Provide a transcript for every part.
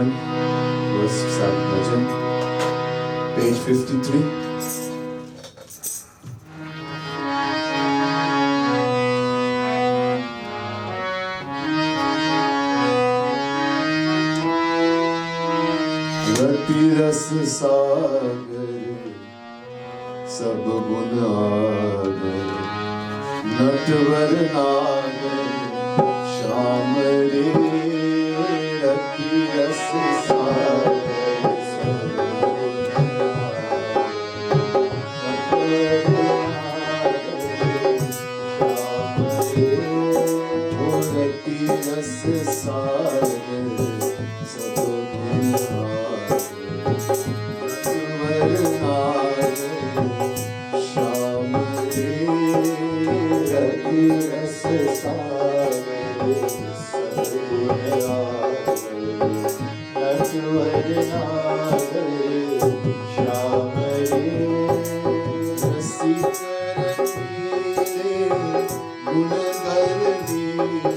Kirtan, verse Sat Bhajan, page 53. रति रस सागर सब गुण आगर, नटवर नागर श्याम रे। रति रस सागर सब गुण आगर, नटवर नागर श्याम रे। रति रस सागर सब गुण आगर, श्याम रे। रति रस सागर सब गुण आगर, नटवर नागर श्याम रे। रसिक रंगीले गुणगर लीले,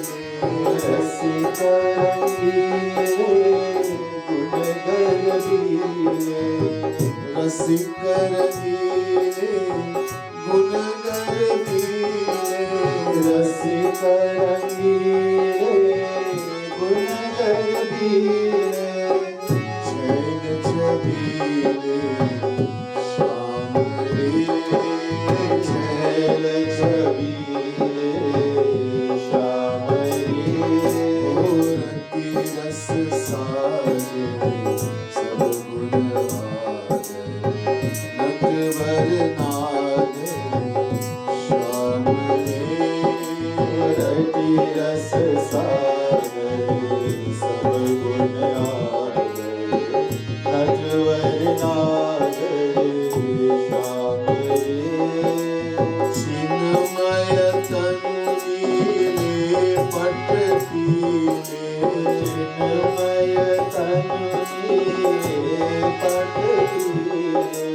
रसिक रंगीले गुणगर लीले। रसिक रंगीले गुणगर लीले, रसिक रंगीले गुणगर लीले। चैन छबीले श्याम रे, चैन छबीले श्याम रे। रति रस सागर सब गुण आगर, नटवर नागर श्याम रे। रति रस सागर सब गुण आगर, नटवर नागर श्याम रे। चिन्मय तनु नीले पट पीले, चिन्मय तनु नीले पट पीले।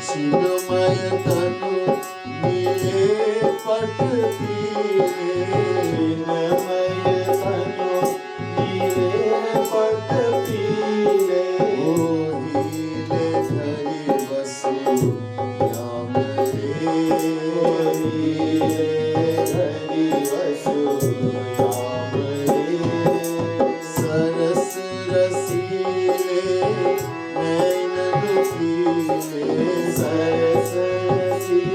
चिन्मय तनु नीले पट पीले, चिन्मय तनु नीले पट पीले। हीले धरि बसु श्याम रे, हीले धरि बसु श्याम रे। सरस रसीले नैन नुकीले, सरस रसीले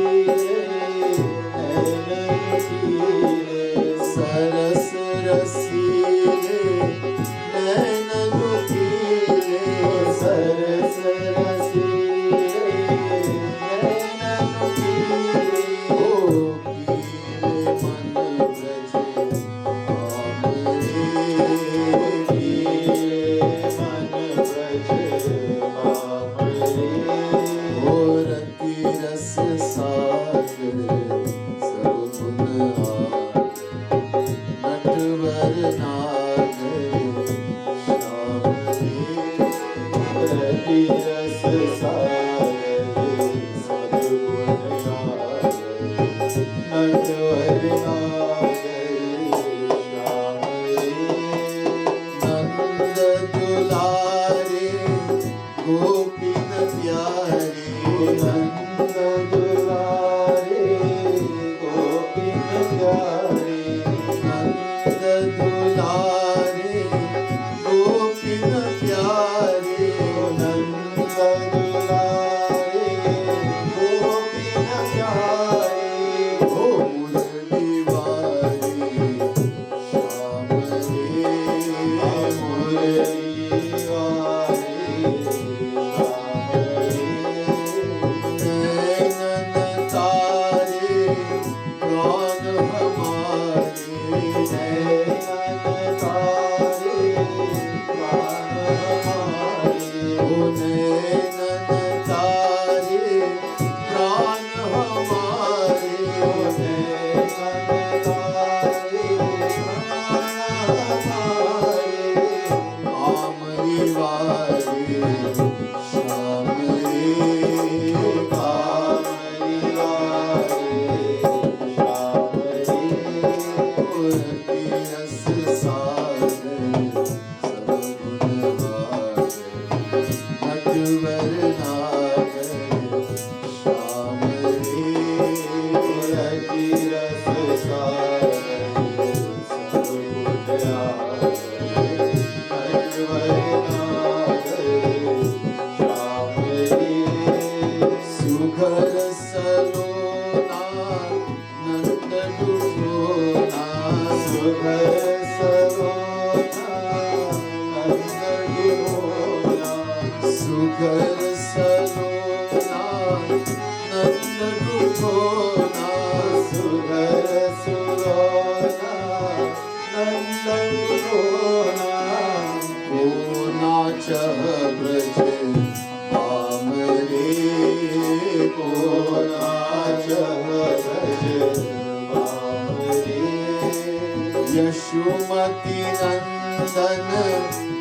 यशोमती नंदन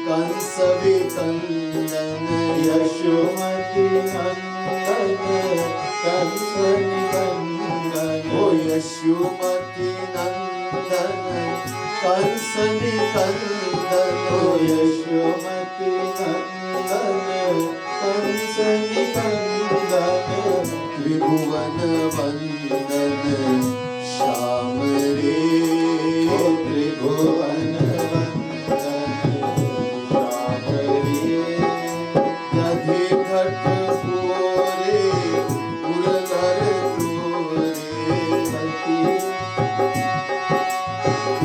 कंस विकंदन यशोमती नंदन कंस विकंदन ओ यशोमती नंदन कंस विकंदन ओ यशोमती नंदन कंस विकंदन त्रिभुवन वंदन श्याम रे त्रिभुवन वंदन श्याम रे दधि घट पूरे उरलर तोरे सती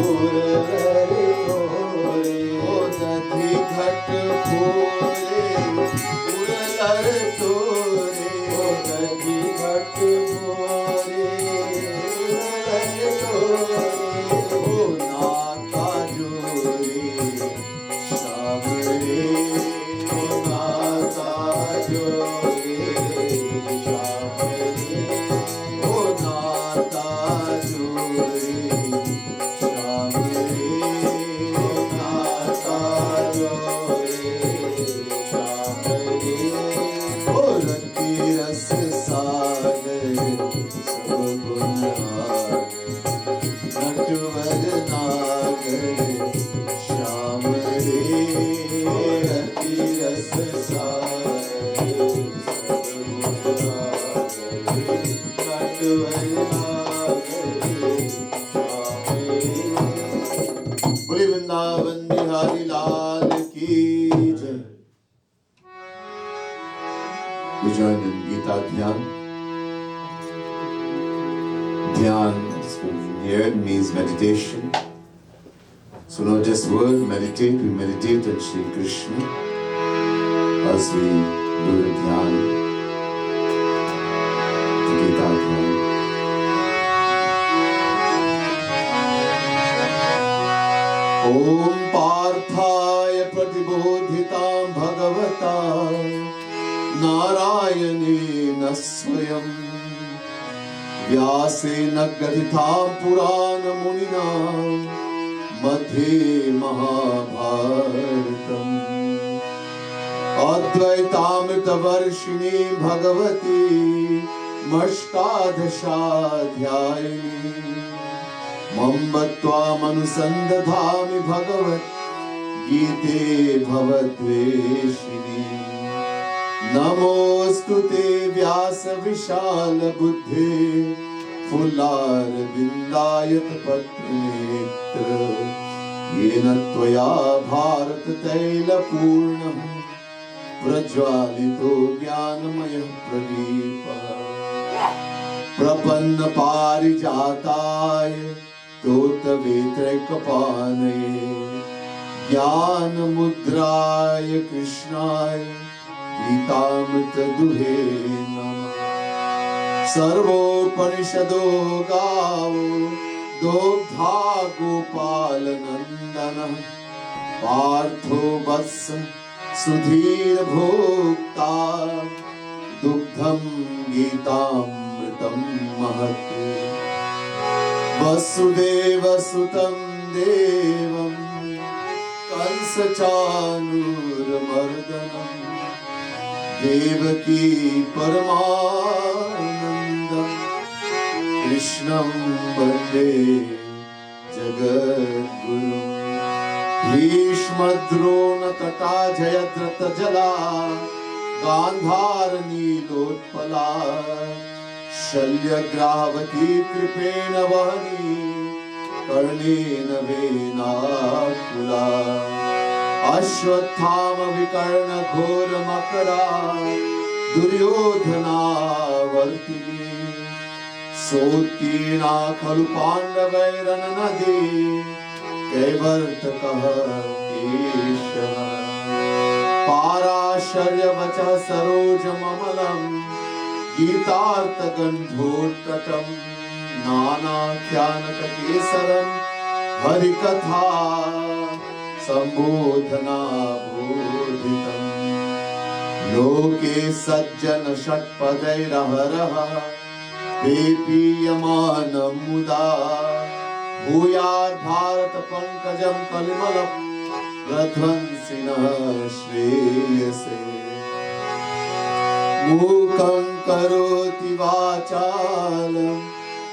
उरलर तोरे ओ दधि घट पूरे उरलर तोरे ओ दधि घट पूरे वृंदावन बिहारी लाल की जय। We join in Gita Dhyan. Dhyan here means meditation. So not just word meditate, we meditate on Shri Krishna as we do the Dhyan, the Gita Dhyan. ओम पार्थाय प्रतिबोधितां भगवता नारायणेन स्वयं व्यासेन ग्रथितां पुराणमुनिना मध्ये महाभारतम् अद्वैतामृतवर्षिणी भगवती मष्टादशाध्यायिनी मम्बत्वामनुसन्दधामि भगवत् गीते भवद्वेषिणी नमोऽस्तु ते व्यास विशाल बुद्धे फुल्लारविन्दायत पत्रनेत्र येन त्वया भारत तैलपूर्णः प्रज्वालितो ज्ञानमयः प्रदीपः प्रपन्न पारिजाताय तोतवेत्रैकपाणये ज्ञान मुद्राय कृष्णाय गीतामृतदुहे नमः। सर्वोपनिषदो गावो दोग्धा गोपाल नंदनः पार्थो वत्स सुधीर भोक्ता दुग्धं गीतामृतं महत् वसुदेवसुतं देवं कंसचाणूरमर्दनं देवकी परमानन्दं कृष्णं वन्दे जगद्गुरुं भीष्मद्रोणतटा जयद्रथजला गान्धारनीलोत्पला शल्यग्रावती कृपेण वहनी कर्णेन वेनाकुला अश्वत्थाम विकर्ण घोर मकरा दुर्योधनावर्तिनी सोत्तीर्णा खलु पाण्डवैरननदे कैवर्तकः केशव पाराशर्यवचः सरोजममलम् गीतार्थगन्धोत्कटम् नानाख्यानककेसरम् हरिकथा सम्बोधनाबोधितम् लोके सज्जन षट्पदैरहरः पेपीयमानं मुदा भूयात् भारत पंकजं कलिमलं प्रध्वंसिनः श्रेयसे मूकं करोति वाचालं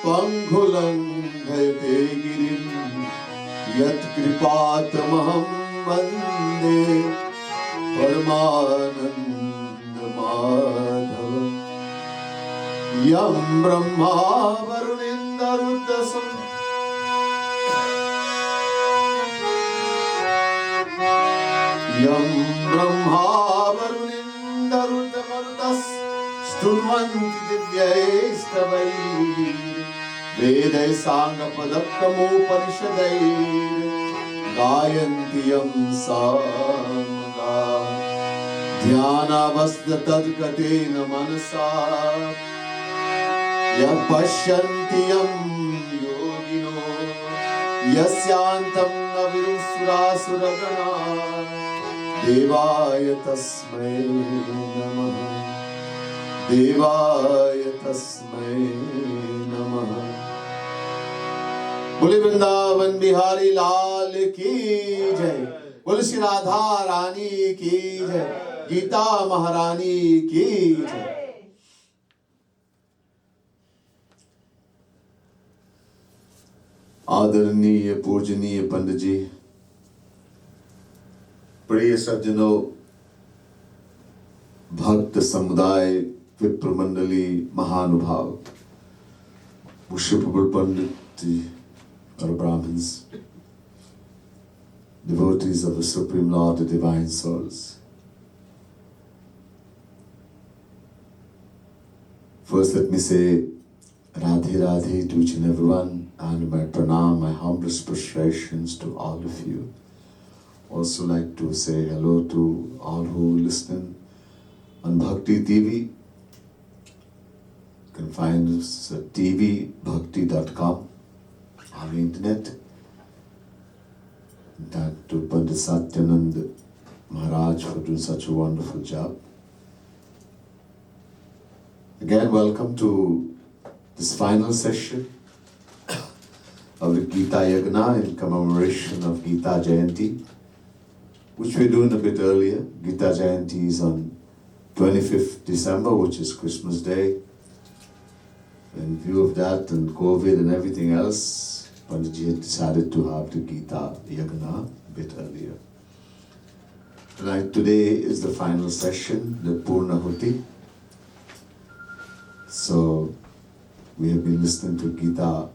पङ्गुलङ्घयते गिरिं यत्कृपातमहं वन्दे परमानन्दमाधवम् यं ब्रह्मा वरुणेन्द्ररुद्रसुं यं ब्रह्मा वरुणेन्द्ररुद्रमरुतः स्तुवन्ति दिव्यैस्तवैः वेदैः साङ्गपदक्रमोपनिषदैः गायन्ति यं सामगा ध्यानावस्थितद्गतेन मनसा यः पश्यन्ति यं योगिनो यस्यान्तं न विदुःसुरासुरगणा देवाय तस्मै नमः देवाय तस्मै नमः। बोले वृंदावन बिहारी लाल की जय। बोले श्री राधा रानी की जय। गीता महारानी की जय। आदरणीय पूजनीय पंडित जी, प्रिय सज्जनों, भक्त समुदाय, विप्र मंडली, महानुभाव, मुश्रिफुल पंडित जी और Brahmins, devotees of the Supreme Lord, the Divine Souls. First, let me say Radhe Radhe to each and everyone, and my pranam, my humblest prostrations to all of you. Also like to say hello to all who listen on Bhakti TV. You can find us at tvbhakti.com on the internet. That to Pandit Satyanand Maharaj for doing such a wonderful job. Again, welcome to this final session of the Gita Yagna in commemoration of Gita Jayanti, which we're doing a bit earlier. Gita Jayanti is on 25th December, which is Christmas Day. In view of that and COVID and everything else, Panditji had decided to have the Gita Yagna a bit earlier. Today is the final session, the Purnahuti. So we have been listening to Gita,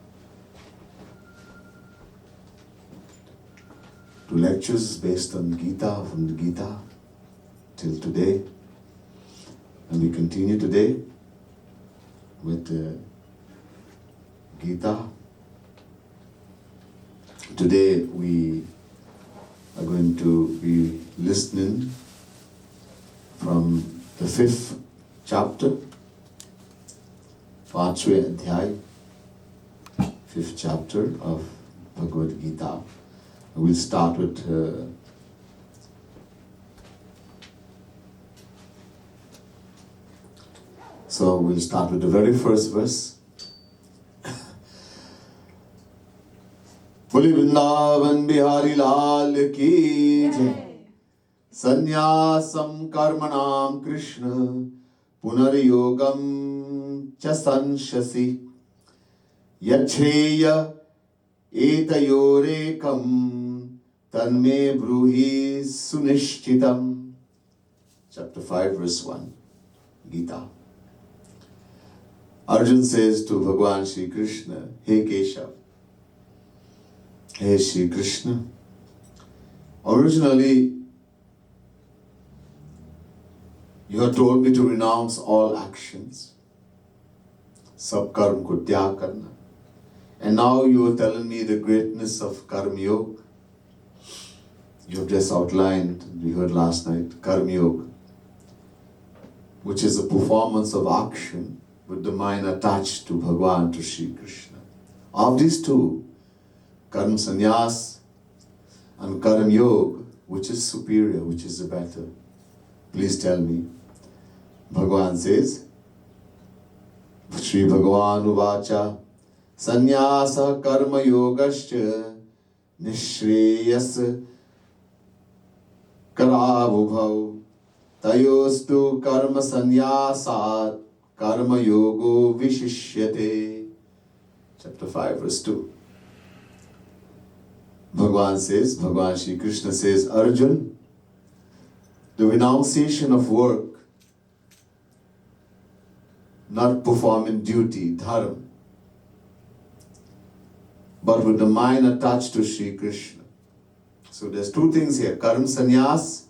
to lectures based on Gita, from the Gita till today. And we continue today with Gita. Today we are going to be listening from the 5th chapter, Panchve Adhyay, 5th chapter of Bhagavad Gita. We'll start with the very first verse. बोले वृंदावन बिहारी लाल की जय। संन्यासम कर्मणाम कृष्ण पुनर्योगम च संशसि यच्छ्रेय एतयोरेकम तन्मे ब्रूहि सुनिश्चितम। Chapter 5 verse 1, Gita. Arjun says to Bhagwan Shri Krishna, Hey Keshav, Hey Shri Krishna, originally you had told me to renounce all actions, sab karm ko tyag karna. And now you are telling me the greatness of Karma Yoga. You have just outlined, we heard last night, Karma Yoga, which is a performance of action with the mind attached to Bhagavan, to Shri Krishna. Of these two, Karma Sannyas and Karma Yoga, which is superior, which is the better? Please tell me. Bhagavan says, Shri Bhagavan Uvacha, Sannyasa Karma Yogascha Nishreyas Karavubhav Tayostu Karma Sannyasat Karma Yogo Vishishyate. Chapter 5, verse 2. Bhagavan Shri Krishna says, Arjun, the renunciation of work, not performing duty, dharma, but with the mind attached to Shri Krishna. So there's two things here, Karma Sannyas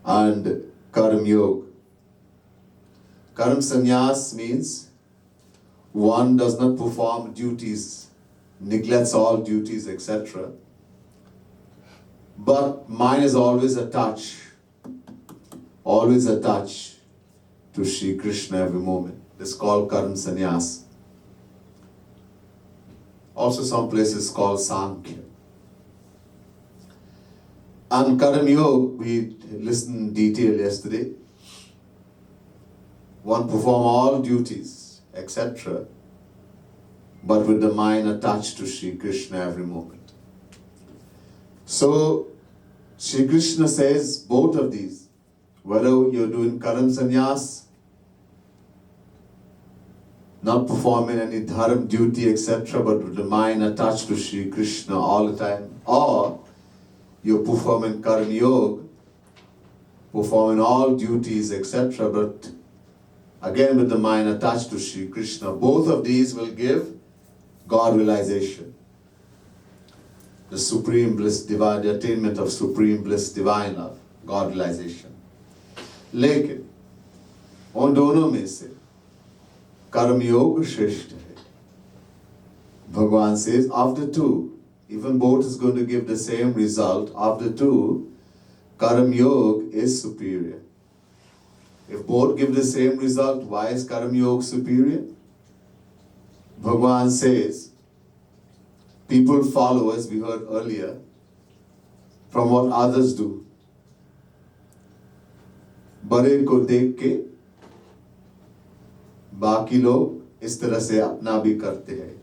and Karma Yoga. Karma Sannyas means one does not perform duties, neglects all duties, etc. But mind is always attached to Shri Krishna every moment. This is called Karma Sannyas. Also some places called Sankhya. And Karma Yoga, we listened in detail yesterday. One perform all duties, etc. but with the mind attached to Shri Krishna every moment. So, Shri Krishna says both of these, whether you're doing Karma Sannyas, not performing any dharma duty, etc., but with the mind attached to Shri Krishna all the time, or you're performing Karma Yoga, performing all duties, etc., but again with the mind attached to Shri Krishna. Both of these will give God realization, the supreme bliss, divine, the attainment of supreme bliss, divine love, God realization. लेकिन उन दोनों में से कर्म योग श्रेष्ठ है. Bhagavan says, of the two, even both is going to give the same result. Of the two, Karma Yoga is superior. If both give the same result, why is Karma Yoga superior? Bhagavan says, people follow, as we heard earlier, from what others do. बड़े को देख के बाकी लोग इस तरह से अपना भी करते हैं.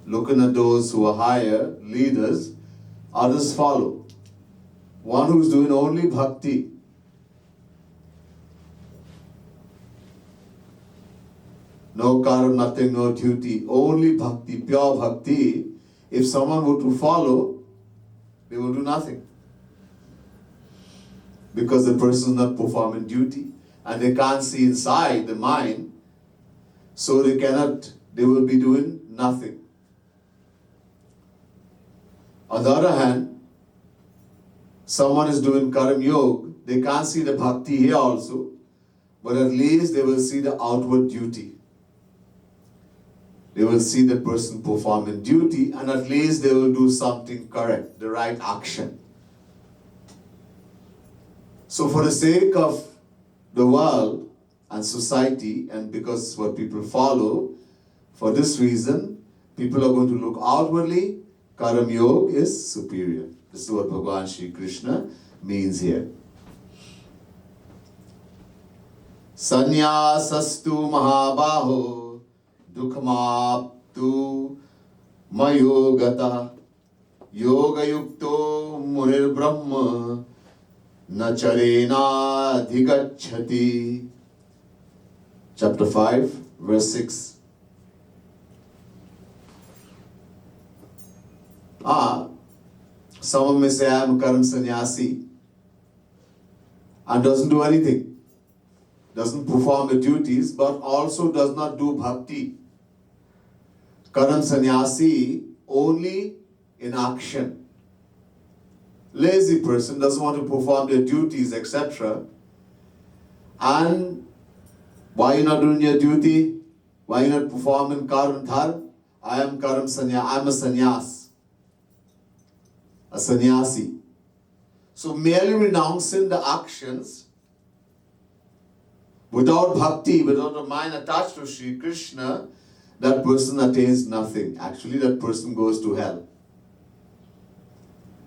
Looking at those who are higher, leaders, others follow. One who is doing only bhakti, no karma, nothing, no duty, only bhakti, pure bhakti. If someone were to follow, they will do nothing. Because the person is not performing duty and they can't see inside the mind, so they will be doing nothing. On the other hand, someone is doing Karma Yoga, they can't see the bhakti here also, but at least they will see the outward duty. They will see the person performing duty, and at least they will do something correct, the right action. So for the sake of the world and society, and because what people follow, for this reason, people are going to look outwardly. Karma Yoga is superior. This is what Bhagavan Shri Krishna means here. Sanyasastu mahabaho dukhamaptu mayogata yoga yukto murir brahma na charena dhigachati. Chapter 5, verse 6. Someone may say, I am a Karma Sannyasi, and doesn't do anything, doesn't perform the duties, but also does not do bhakti. Karma Sannyasi only in action. Lazy person doesn't want to perform their duties, etc. And why you not doing your duty? Why you not performing karma dharma? I am karma sanya. I'm a sannyas, a sannyasi. So merely renouncing the actions without bhakti, without a mind attached to Sri Krishna, that person attains nothing. Actually, that person goes to hell.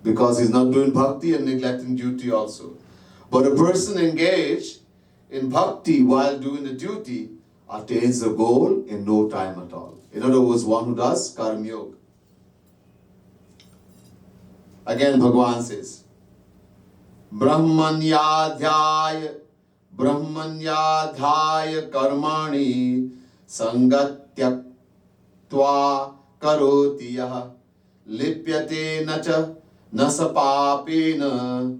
Because he's not doing bhakti and neglecting duty also. But a person engaged in bhakti while doing the duty attains the goal in no time at all. In other words, one who does karma yoga. Again, Bhagavan says, Brahmanyadhyaya karmani sangatyaktva karoti yah lipyate nacha nasapapena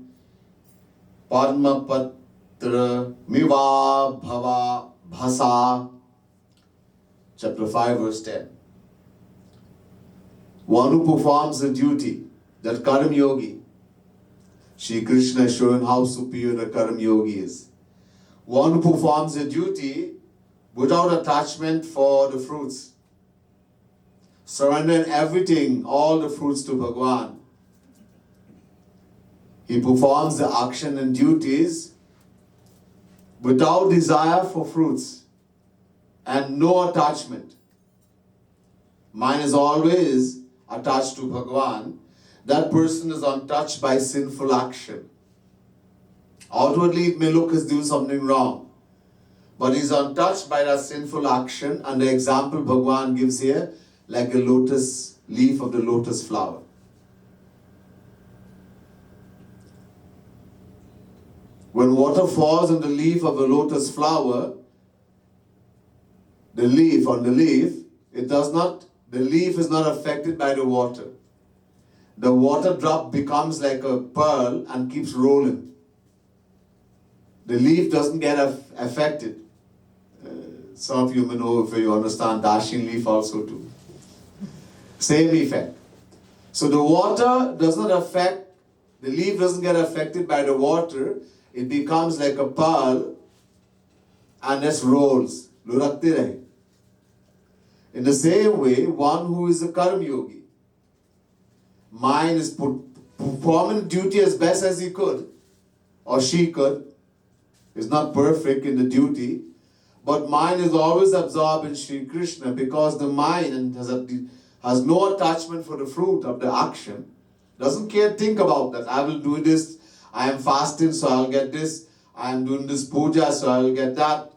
padmapatra miva bhava bhasa. Chapter 5 verse 10. One who performs the duty, that karma yogi, Shri Krishna is showing how superior the karma yogi is. One who performs the duty without attachment for the fruits, surrendering everything, all the fruits to Bhagavan. He performs the action and duties without desire for fruits and no attachment. Mind is always attached to Bhagavan. That person is untouched by sinful action. Outwardly it may look as doing something wrong, but he's untouched by that sinful action, and the example Bhagavan gives here, like a lotus leaf of the lotus flower. When water falls on the leaf of a lotus flower, the leaf, the leaf is not affected by the water. The water drop becomes like a pearl and keeps rolling. The leaf doesn't get affected. Some of you may know, if you understand, dashing leaf also too. Same effect. So the water does not affect, the leaf doesn't get affected by the water. It becomes like a pearl and just rolls. Lurakte rahe. In the same way, one who is a karma yogi, mind is performing duty as best as he could, or she could, is not perfect in the duty, but mind is always absorbed in Sri Krishna, because the mind has no attachment for the fruit of the action, doesn't care, think about that. I will do this, I am fasting so I'll get this, I am doing this puja so I'll get that.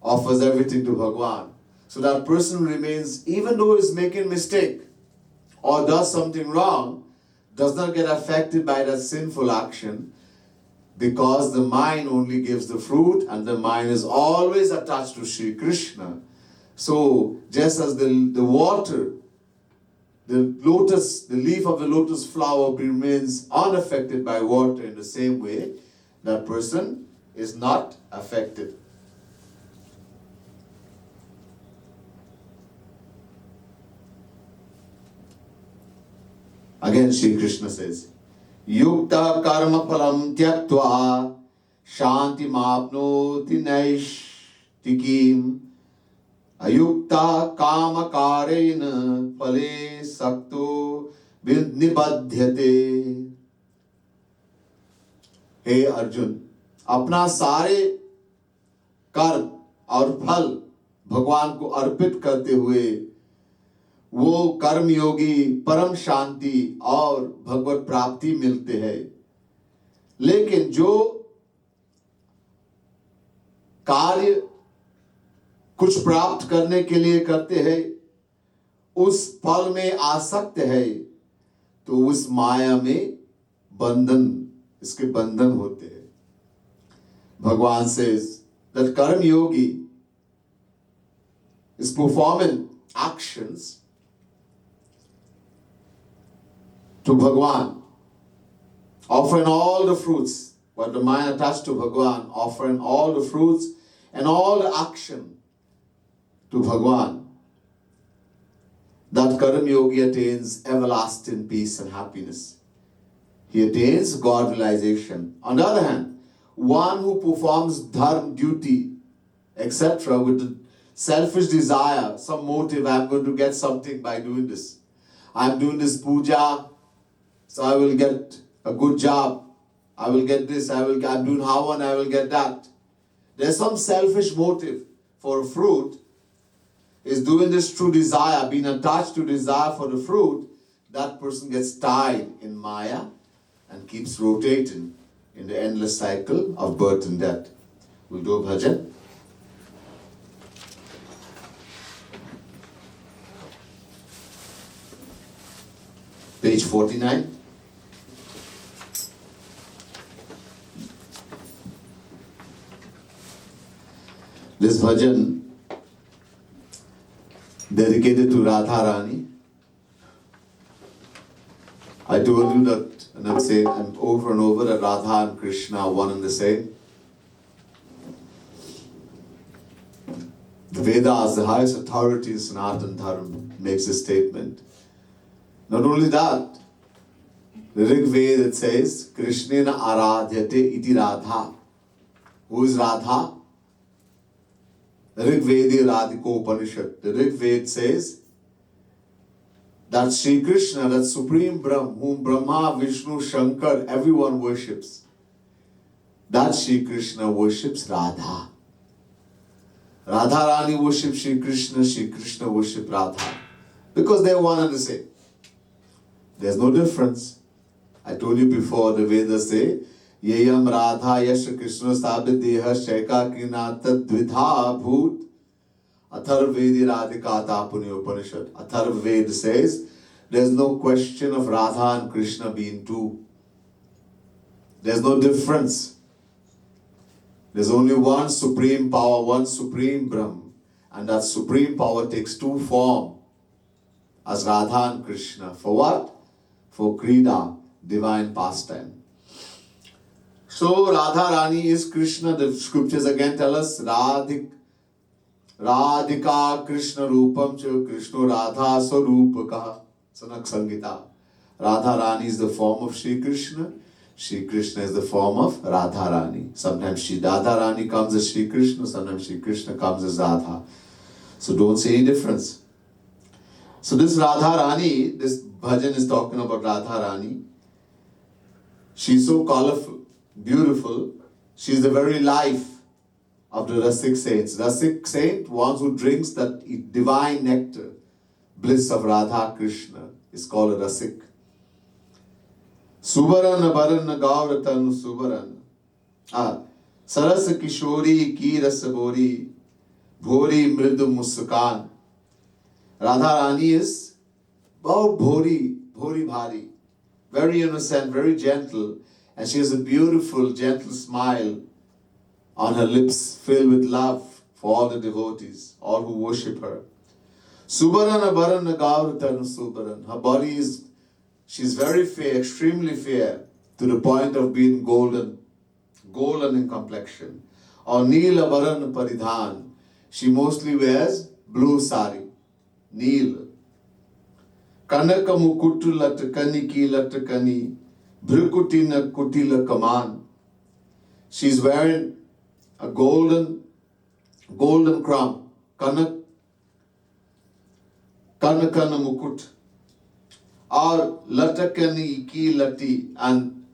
Offers everything to Bhagavan. So that person remains, even though he's making mistake or does something wrong, does not get affected by that sinful action, because the mind only gives the fruit and the mind is always attached to Sri Krishna. So just as the water, the leaf of the lotus flower remains unaffected by water, in the same way, that person is not affected. Again, Sri Krishna says, Yukta karma phalam tyaktva shanti mapnoti naishtikim ayukta kama karena phale sakto nibadhyate. हे अर्जुन, अपना सारे कर्म और फल भगवान को अर्पित करते हुए वो कर्म योगी परम शांति और भगवत प्राप्ति मिलते हैं। लेकिन जो कार्य कुछ प्राप्त करने के लिए करते हैं, उस फल में आसक्त है, तो उस माया में इसके बंधन होते हैं। भगवान says that कर्म योगी is performing actions to Bhagavan, offering all the fruits, but the mind attached to Bhagavan, offering all the fruits and all the action to Bhagavan. that Karam Yogi attains everlasting peace and happiness. He attains God realization. On the other hand, one who performs dharma, duty, etc., with the selfish desire, some motive, I'm going to get something by doing this. I'm doing this puja, so I will get a good job. I will get this, I'm doing Havan, I will get that. There's some selfish motive for a fruit. Is doing this through desire, being attached to desire for the fruit, that person gets tied in Maya and keeps rotating in the endless cycle of birth and death. We'll do a bhajan. Page 49. This bhajan dedicated to Radharani. I told you that, and I'm saying over and over, that Radha and Krishna are one and the same. The Vedas, the highest authority in Sanatana Dharma, makes a statement. Not only that, the Rig Veda it says, Krishnena aradhyate iti Radha. Who is Radha? The Rig Veda Radhiko Upanishad. The Rig Veda says that Sri Krishna, that Supreme Brahm, whom Brahma, Vishnu, Shankar, everyone worships, that Sri Krishna worships Radha. Radharani worships Sri Krishna worships Radha. Because they're one and the same. There's no difference. I told you before, the Vedas say, Yeyam Radha Yash Krishna Sabit Deha Shaika Kinata Dvidha Bhut Atharvedi Radhika Tapuni Upanishad. Atharved says there's no question of Radha and Krishna being two. There's no difference. There's only one supreme power, one supreme Brahm. And that supreme power takes two forms as Radha and Krishna. For what? For Krida, divine pastime. So Radha Rani is Krishna. The scriptures again tell us Radhika Krishna Rupam Cha Krishna Radha Sarupaka Sanak Sangita. Radha Rani is the form of Sri Krishna. Sri Krishna is the form of Radha Rani. Sometimes Sri Radha Rani comes as Sri Krishna, sometimes Sri Krishna comes as Radha. So don't see any difference. So this Radha Rani, this bhajan is talking about Radha Rani. She's so colorful, beautiful. She's the very life of the Rasik saints. Rasik saint, one who drinks that divine nectar, bliss of Radha Krishna, is called a Rasik. Subarana Barana Gauratanu Subarana. Saras Kishori Ki Rasabori Bhori Mridu Musukan. Radha Rani is about Bhori Bhari. Very innocent, very gentle. And she has a beautiful, gentle smile on her lips, filled with love for all the devotees, all who worship her. Subarana Barana Gauratanu Subaran. Her body is, she's very fair, extremely fair, to the point of being golden in complexion. Or Neela Barana Paridhan. She mostly wears blue sari. Neel. Kanaka Mukutu Latakani Ki Latakani. Bhrukutina Kutila Kaman. She's wearing a golden crown. Kanakana Mukut. Or Latakani Ki Lati. And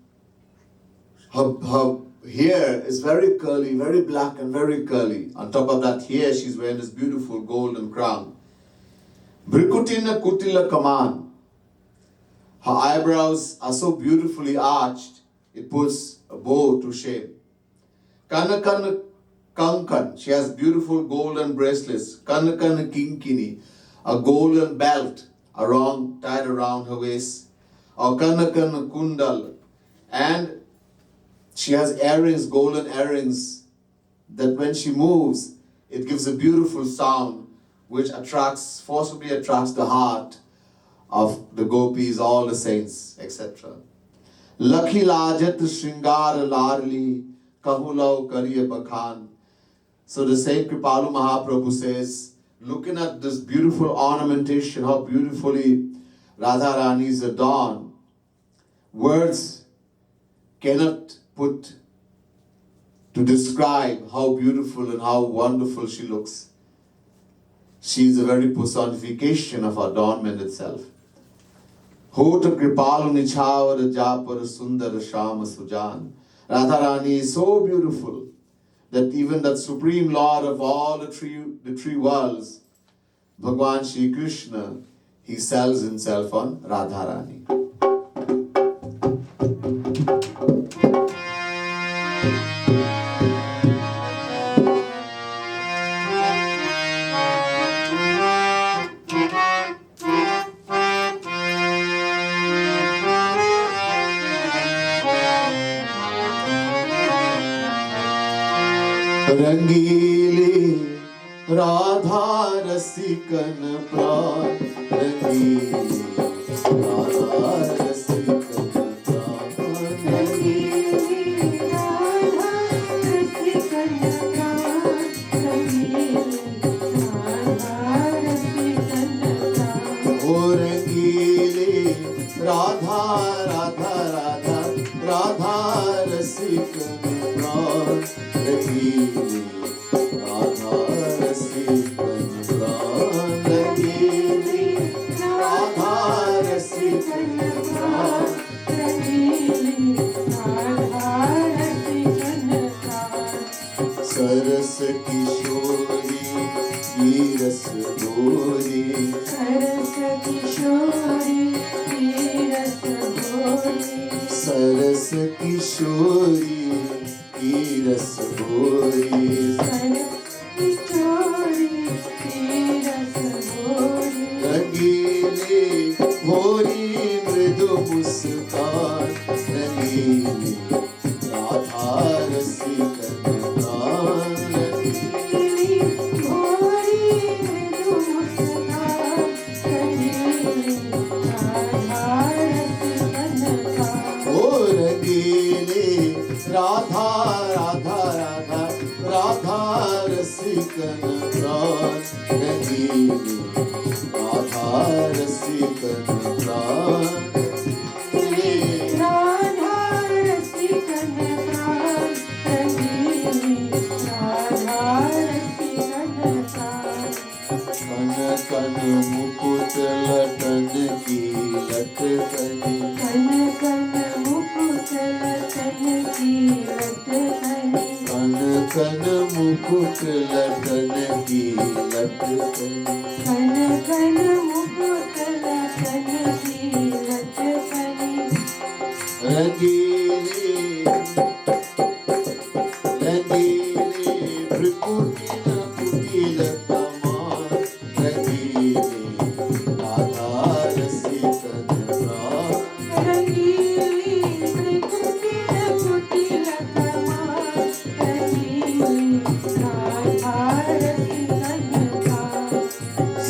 her hair is very curly, very black and very curly. On top of that hair, she's wearing this beautiful golden crown. Bhrikutina Kutila Kaman. Her eyebrows are so beautifully arched, it puts a bow to shame. Kanakana Kankan, she has beautiful golden bracelets. Kanakana Kinkini, a golden belt tied around her waist. Or Kanakana Kundal, and she has earrings, golden earrings, that when she moves, it gives a beautiful sound which forcibly attracts the heart of the gopis, all the saints, etc. Lakhi lajat shringar larli kahulav kariya bakhan. So the Saint Kripalu Mahaprabhu says looking at this beautiful ornamentation, how beautifully Radharani is adorned, words cannot put to describe how beautiful and how wonderful she looks. She is a very personification of adornment itself. Hot kripalu nichhavar japar sundar shama sujan. Radharani is so beautiful that even that supreme Lord of all the three worlds, Bhagwan Shri Krishna, he sells himself on Radharani. रंगीली राधा रसिकन प्राण, रंगीली राधा रसिकन प्राण, रंगीली राधा रसिकन प्राण, रंगीली राधा रसिकन प्राण। ओ रंगीली राधा राधा राधा राधा रसिकन प्राण, रंगीली राधा रसिकन प्राण, रंगीली राधा रसिकन प्राण, रंगीली राधा रसिकन प्राण। सरस किशोरी की रस भोरी, सरस किशोरी की रस भोरी, सरस किशोरी की रस भोरी, सरस किशोरी की रस भोरी। रंगीली भोरी मृदु मुस्कान, रंगीली राधा रसिकन प्राण, रंगीली भोरी मृदु मुस्कान, रंगीली राधा रसिकन प्राण। ओ रंगीली राधा राधा राधा राधा रसिकन प्राण, रंगीली राधा रसिकन प्राण, राधा रसिकन प्राण, रंगीली राधा रसिकन प्राण। कन कन मुकुट लटन की लटकनी, कन कन मुकुट लटन की लटकनी, कन कन मुकुट लटन की लटकनी, कन कन मुकुट लटन की लटकनी। रंगीली रंगीली भ्रुकुटिन कुटिल कमान, रंगीली राधा रसिकन प्राण, रंगीली भ्रुकुटिन कुटिल कमान, रंगीली राधा रसिकन प्राण।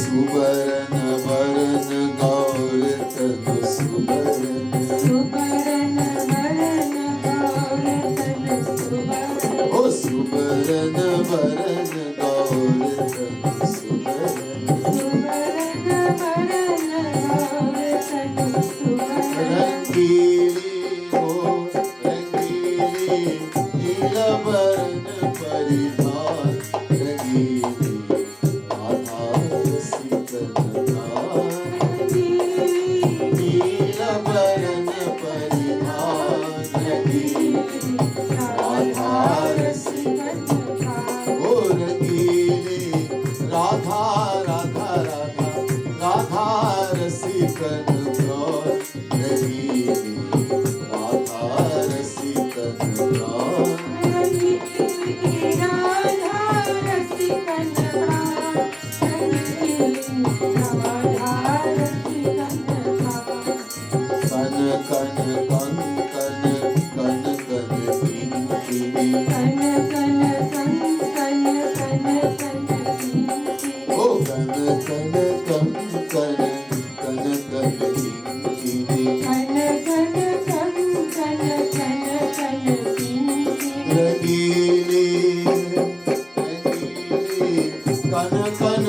सुबरन वरन गौर तनु सुबरन, सुबरन वरन गौर तनु सुबरन, ओ सुबरन वरन गौर तनु सुबरन, सुबरन वरन गौर तनु सुबरन। रंगीली ओ रंगीली नीलवर्ण परिधान, रंगीली राधा रसिकन प्राण, रंगीली नीलवर्ण परिधान, रंगीली राधा रसिकन प्राण। ओ रंगीली राधा राधा राधा राधा रसिकन प्राण, रंगीली राधा रसिकन प्राण, रंगीली राधा रसिकन प्राण, रंगीली राधा रसिकन प्राण। कन कन कन कन कन कन किंकिनी, कन कन कन कन कन कन किंकिनी, ओ कन कन कन कन कन कन किंकिनी, कन कन कन कन कन कन किंकिनी। रंगीली रंगीली कन कन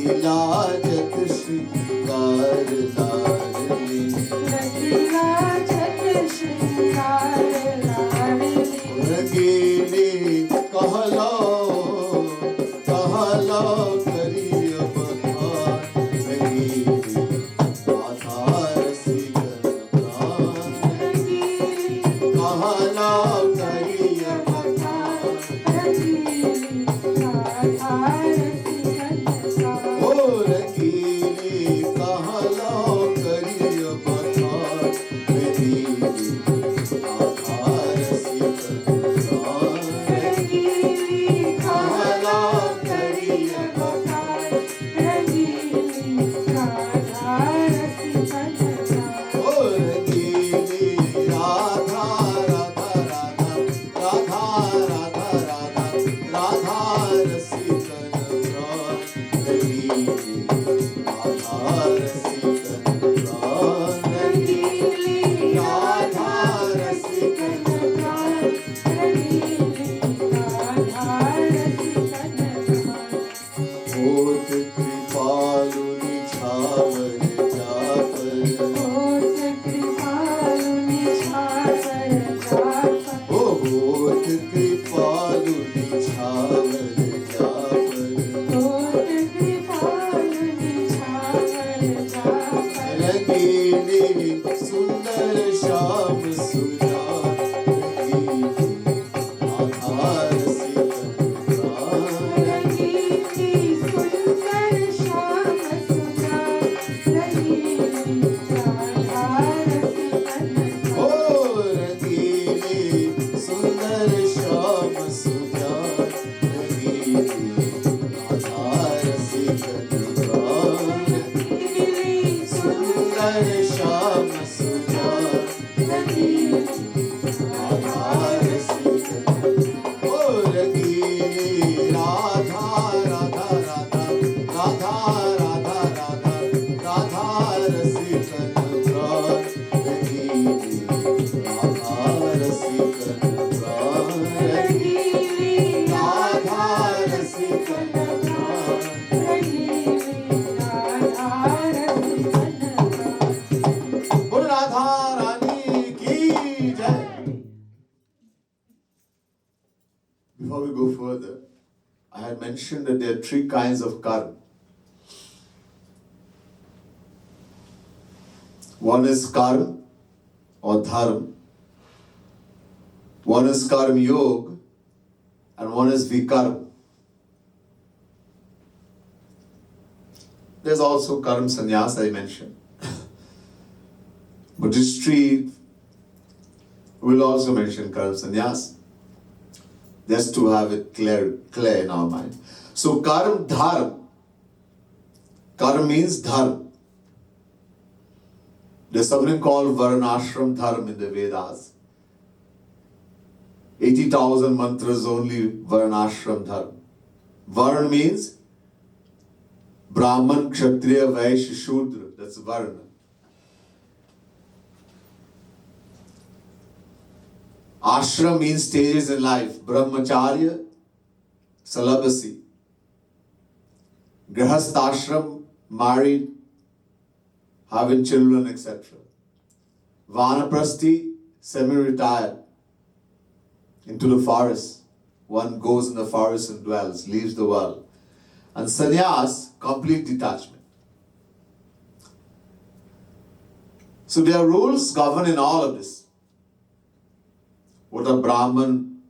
रखिला जत श्रृंगार लाडली रखिला जत श्रृंगार लाडली रंगीली कहला करिय बखान रंगीली राधा रसिकन प्राण कहला करिय बखान रंगीली राधा रसिकन प्राण ओ रंगीली कहला करिय बखान रंगीली राधा रसिकन प्राण रंगीली कहला करिय बखान रंगीली राधा रसिकन प्राण ओ रंगीली राधा राधा राधा राधा राधा राधा राधा रसिकन प्राण रंगीली राधा रसिकन प्राण रंगीली राधा रसिकन प्राण रंगीली राधा रसिकन प्राण होत कृपालु निछावर जाकर होत कृपालुनि छावर जाकर ओ होत कृपालु निछावर जाकर होत कृपालुनि छावर जाकर रंगीली सुंदर श्याम सुजान रंगीली राधा रसिकन प्राण रंगीली सुंदर श्याम सुजान रंगीली राधा रसिकन ओ रंगीली सुंदर श्याम सुजान रंगीली राधा रसिकन प्राण रंगीली सुंदर श्याम सुजान रंगीली राधा रसिकन ओ रंगीली राधा राधा राधा राधा राधा राधा राधा रसिकन प्राण रंगीली राधा रसिकन प्राण रंगीली राधा रसिकन प्राण रंगीली राधा रसिकन प्राण बोल राधा रानी की जय. Before we go further, I had mentioned that there are three kinds of karma. One is karma or dharma, one is karma yoga, and one is vikarma. There's also karma sannyas I mentioned. Buddhistry will also mention karma sannyas, just to have it clear in our mind. So karma dharma. Karma means dharma. There's something called varnashram dharma in the Vedas. 80,000 mantras only varnashram dharma. Varna means Brahman, Kshatriya, Vaishya, Shudra. That's varna. Ashram means stages in life. Brahmacharya, celibacy. Grihasthashram, married, having children, etc. Vanaprasthi, semi-retired, into the forest. One goes in the forest and dwells, leaves the world. And sannyas, complete detachment. So there are rules govern in all of this. What a Brahman,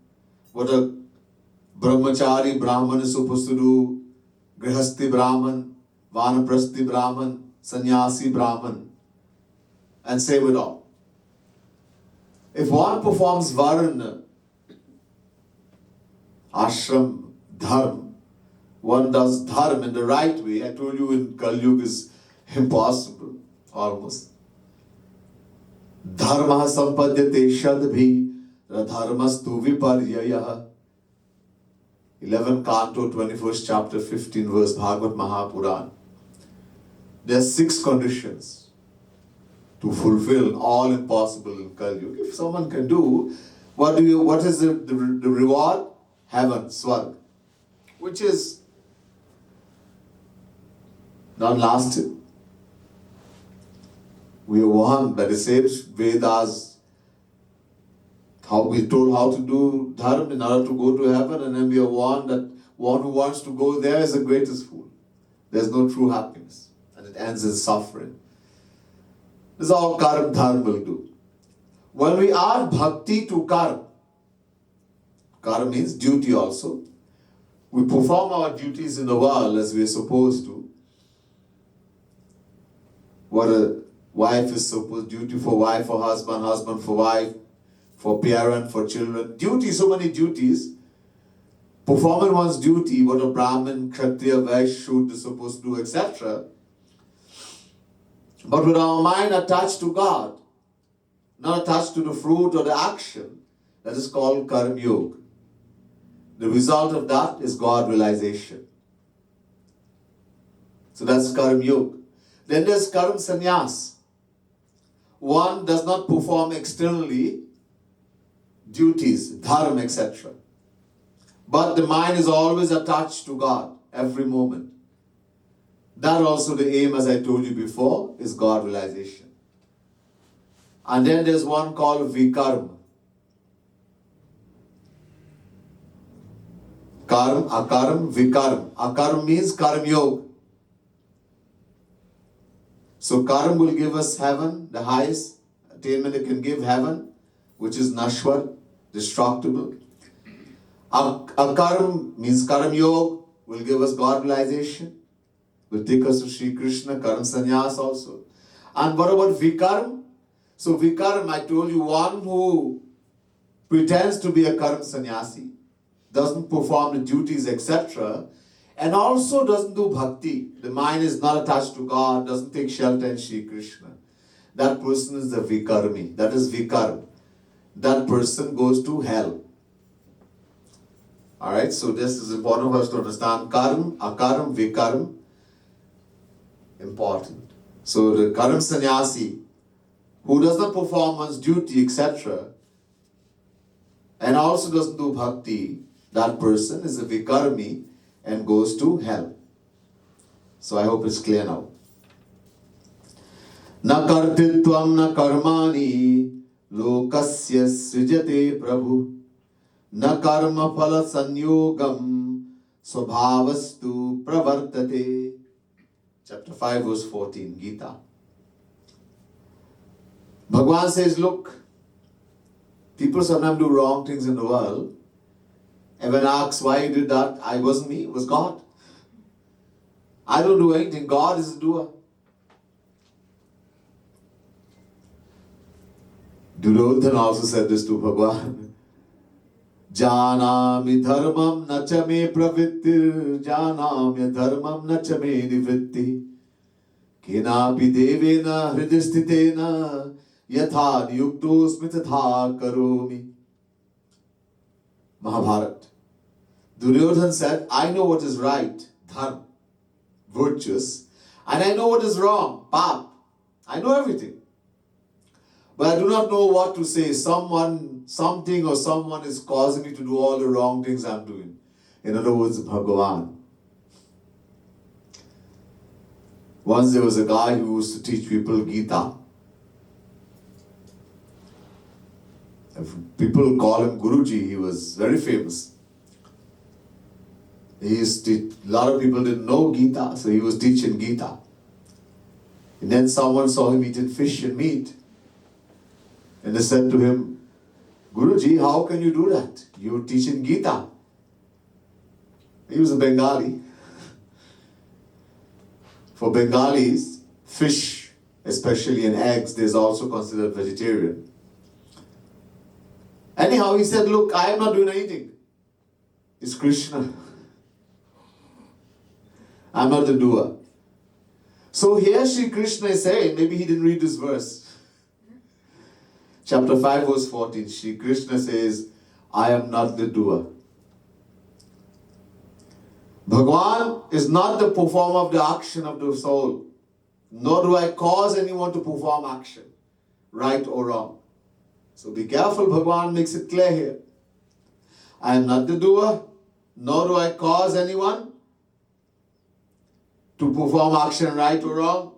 what a Brahmachari Brahman is supposed to do, Grihasthi Brahman, Vanaprasthi Brahman, Sannyasi Brahman, and same it all. If one performs Varna, Ashram, Dharma, one does Dharma in the right way, I told you in Kali Yuga is impossible, almost. Dharma sampadhyate shadbhi radharmastu viparyayah. 11 Canto, 21st chapter, 15 verse, Bhagavad Mahapuran. There are 6 conditions to fulfill all impossible in Kali Yuga. If someone can do, what is the reward? Heaven, Swarg, which is Not last. We are warned by the same Vedas, how we told how to do dharma in order to go to heaven, and then we are warned that one who wants to go there is the greatest fool. There's no true happiness, and it ends in suffering. This is all karma dharma will do. When we add bhakti to karma, karma means duty also. We perform our duties in the world as we are supposed to. What a wife is supposed, duty for wife, for husband, husband for wife, for parent, for children. Duty, so many duties. Performing one's duty, what a Brahmin, Kshatriya, Vaishya, Shudra is supposed to do, etc. But with our mind attached to God, not attached to the fruit or the action, that is called Karma Yoga. The result of that is God realization. So that's Karma Yoga. Then there's Karma Sannyas. One does not perform externally duties, dharma, etc. But the mind is always attached to God every moment. That also the aim, as I told you before, is God realization. And then there's one called Vikarma. Karma, Akarma, Vikarma. Akarma means Karma Yoga. So karma will give us heaven, the highest attainment it can give, heaven, which is nashwar, destructible. Akarma means Karma Yoga, will give us God realization, will take us to Sri Krishna, Karma Sannyas also. And what about Vikarma? So Vikarma, I told you, one who pretends to be a Karma Sannyasi, doesn't perform the duties, etc., and also doesn't do bhakti. The mind is not attached to God, doesn't take shelter in Sri Krishna. That person is the Vikarmi. That is Vikarma. That person goes to hell. Alright, so this is important for us to understand. Karma, Akarma, Vikarma. Important. So the Karma Sannyasi, who does not perform one's duty, etc., and also doesn't do bhakti, that person is a Vikarmi and goes to hell. So I hope it's clear now. Na kartitvam na karmani lokasya srijate prabhu na karma phala sanyogam svabhavastu pravartate. Chapter 5 verse 14, Gita. Bhagavan says, look, people sometimes do wrong things in the world. And when asked why you did that, I wasn't me, it was God. I don't do anything, God is the doer. Duryodhana also said this to Bhagavan. Janami dharmam nacha me pravittir, janami dharmam nacha me nivritti, kenapi devena hridistitena yatha niyukto smithatha karomi. Mahabharata. Duryodhana said, I know what is right, dharma, virtuous, and I know what is wrong, pap. I know everything. But I do not know what to say. Something or someone is causing me to do all the wrong things I'm doing. In other words, Bhagavan. Once there was a guy who used to teach people Gita. People call him Guruji. He was very famous. A lot of people didn't know Gita, so he was teaching Gita. And then someone saw him eating fish and meat. And they said to him, Guruji, how can you do that? You're teaching Gita. He was a Bengali. For Bengalis, fish, especially and eggs, is also considered vegetarian. Anyhow, he said, look, I am not doing anything. It's Krishna. I'm not the doer. So here Sri Krishna is saying, maybe he didn't read this verse. Chapter 5 verse 14, Sri Krishna says, I am not the doer. Bhagavan is not the performer of the action of the soul. Nor do I cause anyone to perform action, right or wrong. So be careful, Bhagavan makes it clear here. I am not the doer, nor do I cause anyone to perform action right or wrong?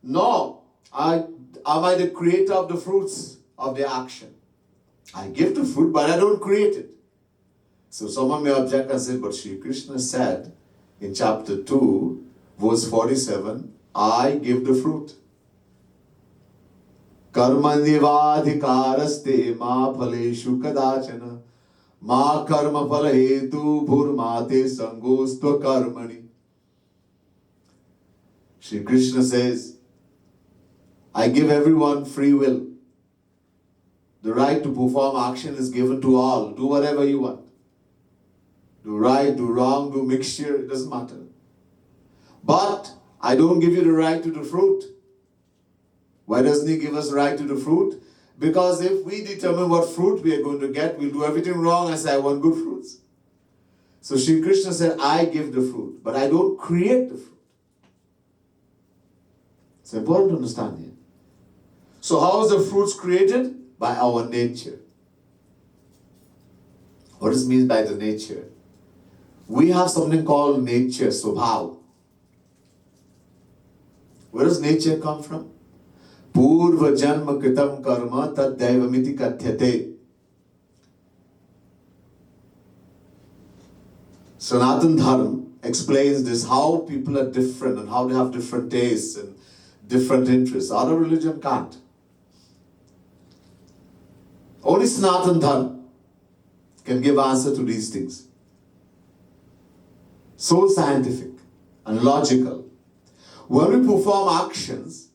No. Am I the creator of the fruits of the action? I give the fruit, but I don't create it. So someone may object and say, but Sri Krishna said in chapter 2, verse 47, I give the fruit. Karmanyevadhikaraste ma phaleshu kadachana ma karma phala hetu bhurmate sangostva karmani. Sri Krishna says, I give everyone free will. The right to perform action is given to all. Do whatever you want. Do right, do wrong, do mixture, it doesn't matter. But I don't give you the right to the fruit. Why doesn't he give us the right to the fruit? Because if we determine what fruit we are going to get, we'll do everything wrong and say, I want good fruits. So Sri Krishna said, I give the fruit, but I don't create the fruit. It's important to understand here. So how is the fruits created? By our nature. What does it mean by the nature? We have something called nature, Swabhav. Where does nature come from? Purva janma kritam karma tad daivamiti kathyate. Sanatan Dharma explains this, how people are different and how they have different tastes and different interests. Our religion can't. Only Sanatan Dharma can give answer to these things. So scientific and logical. When we perform actions,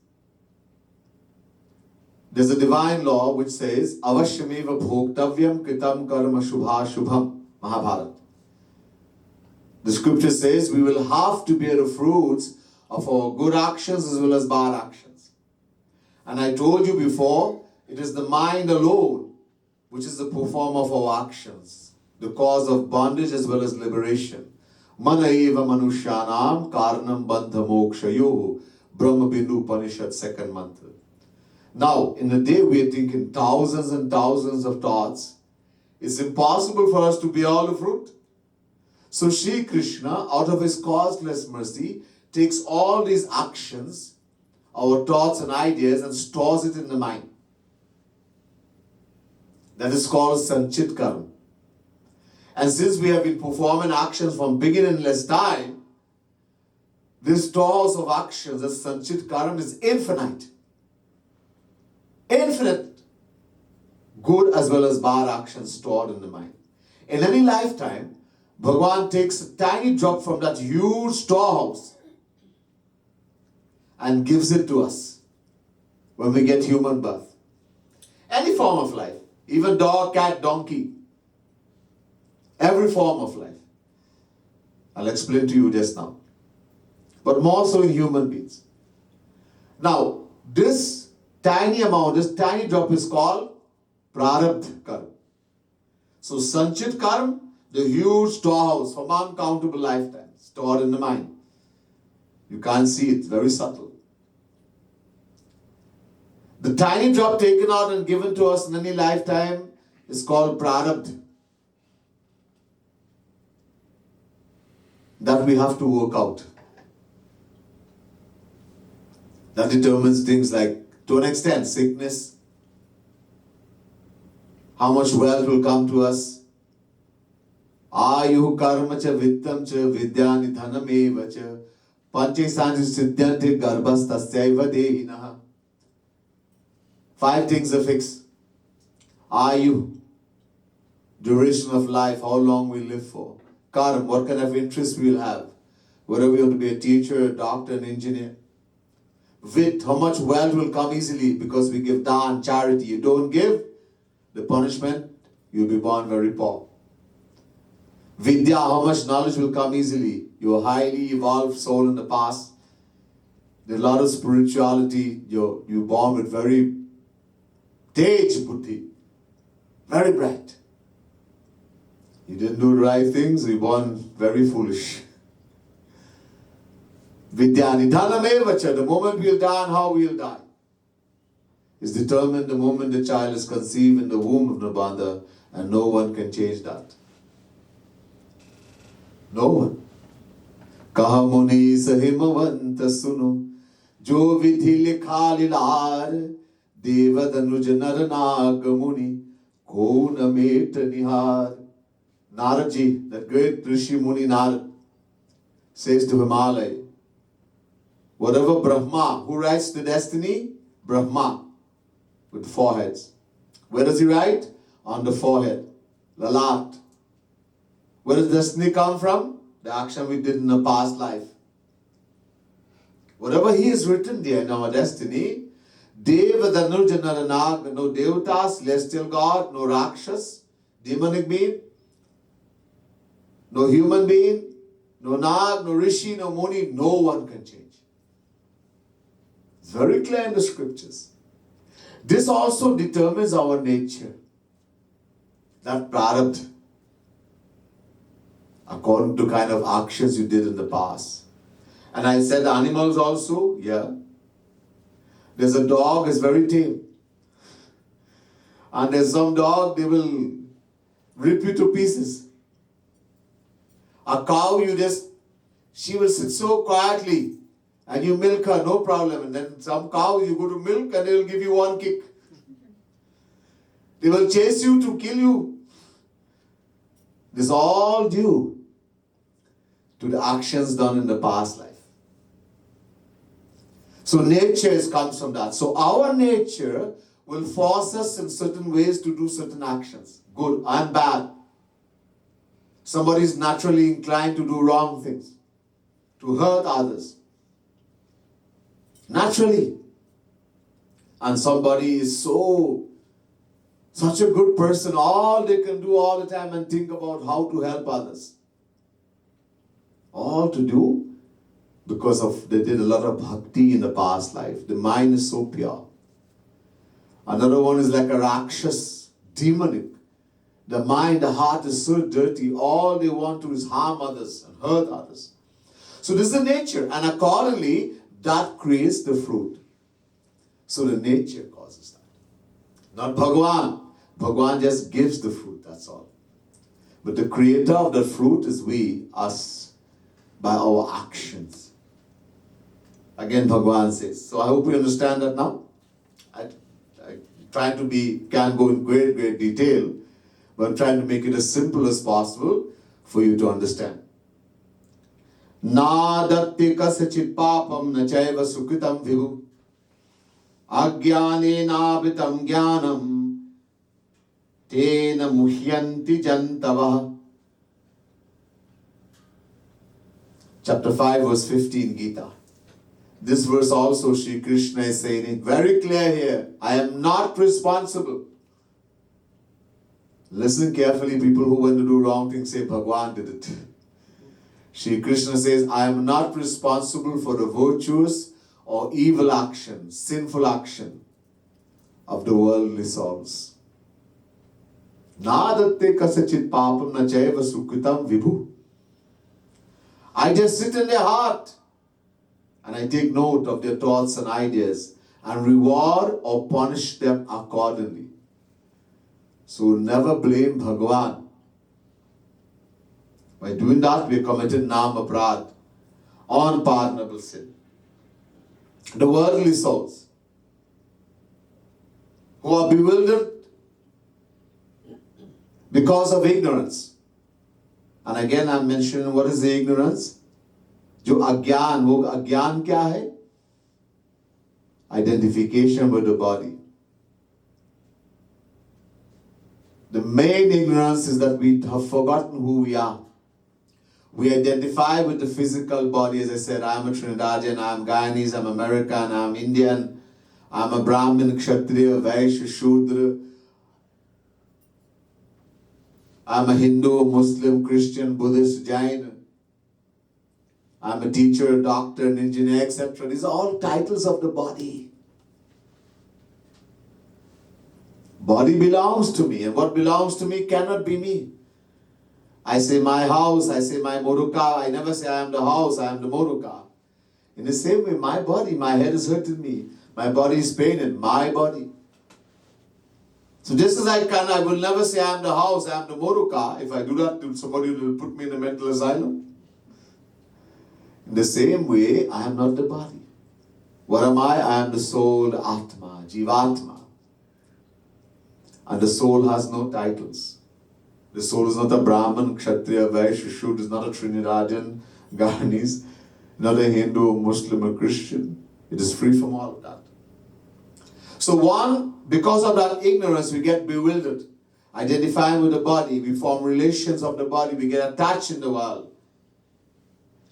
there's a divine law which says, Avashyameva bhoktavyam kritam karma shubha shubham. Mahabharata. The scripture says we will have to bear the fruits of our good actions as well as bad actions. And I told you before, it is the mind alone which is the performer of our actions, the cause of bondage as well as liberation. Mana eva manushyanam karnam bandha mokshayoh. Brahma Bindu Upanishad, second mantra. Now, in a day we are thinking thousands and thousands of thoughts. It's impossible for us to bear all the fruit. So Sri Krishna, out of his causeless mercy, takes all these actions, our thoughts and ideas, and stores it in the mind. That is called Sanchit Karma. And since we have been performing actions from beginningless time, this stores of actions, as Sanchit Karma, is infinite. Infinite. Good as well as bad actions stored in the mind. In any lifetime, Bhagavan takes a tiny drop from that huge storehouse and gives it to us when we get human birth. Any form of life. Even dog, cat, donkey. Every form of life. I'll explain to you just now. But more so in human beings. Now, this tiny amount, this tiny drop is called Prarabdha Karma. So Sanchit Karma, the huge storehouse from uncountable lifetimes, stored in the mind. You can't see it, very subtle. The tiny drop taken out and given to us in any lifetime is called Prarabdha. That we have to work out. That determines things like, to an extent, sickness, how much wealth will come to us. Ayuh karma cha vittam cha vidyani dhanam eva cha panche santi siddhyante garbhas tasyaiva dehinaha. 5 things are fixed. Ayuh, duration of life, how long we live for. Karma, what kind of interest we'll have. Whether we want to be a teacher, a doctor, an engineer. Vit, how much wealth will come easily because we give dhan, charity. You don't give, the punishment, you'll be born very poor. Vidya, how much knowledge will come easily. You're a highly evolved soul in the past. There's a lot of spirituality. You're born with very tej buddhi. Very bright. You didn't do the right things, you're born very foolish. Vidyani dhanamevacha, the moment we'll die and how we'll die, is determined the moment the child is conceived in the womb of the mother, and no one can change that. No one. कहा मुनीस हिमवंत सुनो, जो विधि लिखा लीलार, देव धनुज नर नाग मुनि, को न मेट निहार. Narad ji, that great Rishi Muni Narad, says to Himalaya, whatever Brahma, who writes the destiny? Brahma, with four heads. Where does he write? On the forehead, Lalat. Where does destiny come from? The action we did in a past life. Whatever he has written there in our destiny, Deva Dhanuja Naranag, no Devata, celestial God, no Rakshas, demonic being, no human being, no Nag, no Rishi, no Muni, no one can change. It's very clear in the scriptures. This also determines our nature. That prarabdha, according to kind of actions you did in the past. And I said animals also, yeah. There's a dog, is very tame. And there's some dog, they will rip you to pieces. A cow, she will sit so quietly and you milk her, no problem. And then some cow, you go to milk and they will give you one kick. They will chase you to kill you. This is all due to the actions done in the past life. So nature comes from that. So our nature will force us in certain ways to do certain actions, good and bad. Somebody is naturally inclined to do wrong things, to hurt others. Naturally. And somebody is such a good person, all they can do all the time and think about how to help others. All to do because they did a lot of bhakti in the past life. The mind is so pure. Another one is like a rakshas, demonic. The mind, the heart is so dirty. All they want to is harm others and hurt others. So this is the nature. And accordingly, that creates the fruit. So the nature causes that. Not Bhagwan. Bhagwan just gives the fruit, that's all. But the creator of the fruit is we, us, by our actions. Again, Bhagwan says. So I hope you understand that now. I trying to can't go in great detail, but I'm trying to make it as simple as possible for you to understand. Nadatti kasachit papam nachaiva sukritam vibhu agyane nabitam jnanam tena muhyanti jantavah. Chapter 5 verse 15 Gita. This verse also Shri Krishna is saying it very clear here. I am not responsible. Listen carefully, people who want to do wrong things say Bhagwan did it. Shri Krishna says, I am not responsible for the virtuous or evil action, sinful action of the worldly souls. Nadatte kasachit papam na chaiva sukritam vibhu. I just sit in their heart and I take note of their thoughts and ideas and reward or punish them accordingly. So never blame Bhagwan. By doing that, we committed Nam Aprad, unpardonable sin. The worldly souls who are bewildered because of ignorance. And again, I'm mentioning what is the ignorance? जो अज्ञान, वो अज्ञान क्या है? Identification with the body. The main ignorance is that we have forgotten who we are. We identify with the physical body. As I said, I'm a Trinidadian, I'm Guyanese, I'm American, I'm Indian, I'm a Brahmin, Kshatriya, Vaishya, Shudra. I'm a Hindu, Muslim, Christian, Buddhist, Jain. I'm a teacher, doctor, an engineer, etc. These are all titles of the body. Body belongs to me, and what belongs to me cannot be me. I say my house, I say my moruka. I never say I am the house, I am the moruka. In the same way, my body, my head is hurting me. My body is pained, my body. So just as I will never say I am the house, I am the moruka. If I do that, somebody will put me in a mental asylum. In the same way, I am not the body. What am I? I am the soul, Atma, Jivatma. And the soul has no titles. The soul is not a Brahman, Kshatriya, Vaishya, Shudra, is not a Trinidadian, Ghanis, not a Hindu, Muslim, or Christian. It is free from all of that. So because of that ignorance, we get bewildered. Identifying with the body, we form relations of the body, we get attached in the world.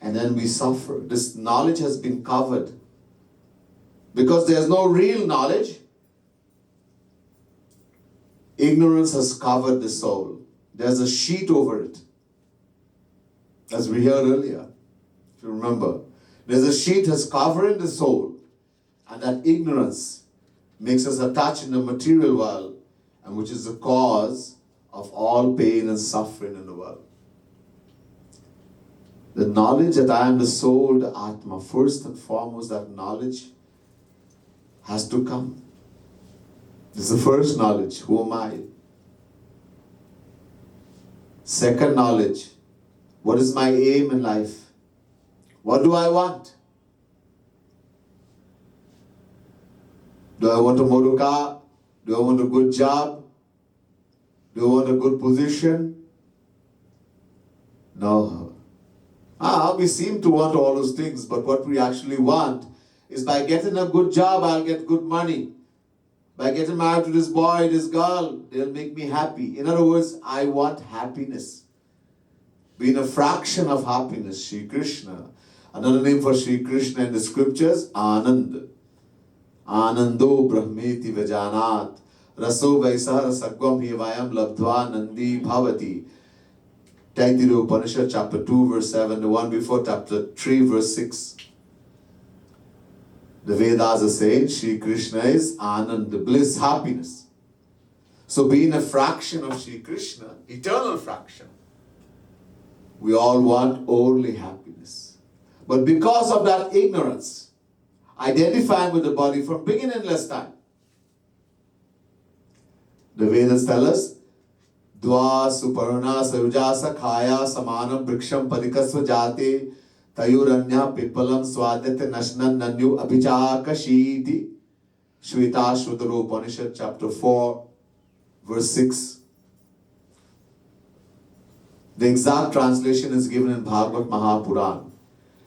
And then we suffer. This knowledge has been covered. Because there's no real knowledge, ignorance has covered the soul. There's a sheet over it. As we heard earlier, if you remember. There's a sheet that's covering the soul. And that ignorance makes us attached in the material world, and which is the cause of all pain and suffering in the world. The knowledge that I am the soul, the Atma, first and foremost, that knowledge has to come. This is the first knowledge. Who am I? Second knowledge. What is my aim in life? What do I want? Do I want a motor car? Do I want a good job? Do I want a good position? No. We seem to want all those things, but what we actually want is by getting a good job, I'll get good money. By getting married to this boy, this girl, they'll make me happy. In other words, I want happiness. Being a fraction of happiness, Sri Krishna. Another name for Sri Krishna in the scriptures, Anand. Anando Brahmeti Vajanat. Raso Vaisara Sagvam Hivayam Labdva Nandi Bhavati. Taittiriya Upanishad, chapter 2, verse 7. The one before, chapter 3, verse 6. The Vedas are saying Sri Krishna is Anand, the bliss, happiness. So being a fraction of Sri Krishna, eternal fraction, we all want only happiness. But because of that ignorance, identifying with the body from beginningless time, the Vedas tell us, Dva Suparna Saruja Sakhaya Samanam Briksham Padikasva Jate Tayuranya Pipalam Swadete Nashnan Nanyu Abhichakashiti. Shveta Shudra Upanishad, chapter 4, verse 6. The exact translation is given in Bhagavad Mahapuran.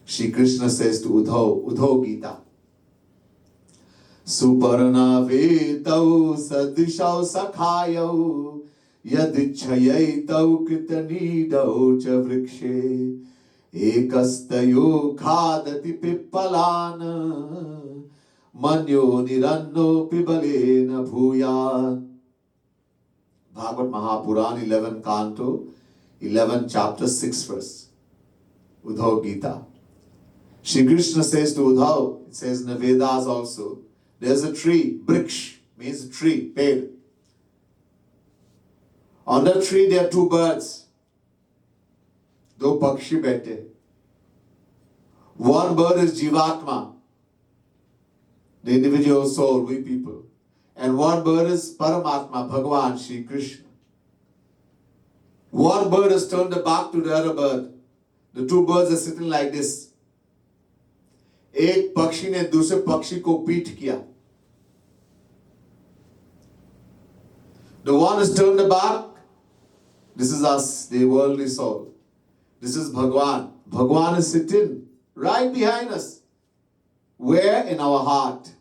Shri Krishna says to Uddhav Gita, Suparna Vetau Sadishau Sakhayau Yadichayatau Kritanidau Cha Vrikshe Ekastayo Khadati Pippalana Manyo Niranno Pibalena Bhuya. Bhagavad Mahapuran, 11 Canto, 11 chapter, 6 verse. Uddhav Gita. Shri Krishna says to Uddhav, it says in the Vedas also, there's a tree, Briksh, means tree, paid. On the tree there are two birds. Do pakshi bete. One bird is Jivatma, the individual soul, we people. And one bird is Paramatma, Bhagavan, Shri Krishna. One bird has turned the back to the other bird. The two birds are sitting like this. एक पक्षी ने दूसरे पक्षी को पीठ किया. The one has turned the back. This is us, the worldly soul. This is Bhagwan. Bhagwan is sitting right behind us. Where? In our heart.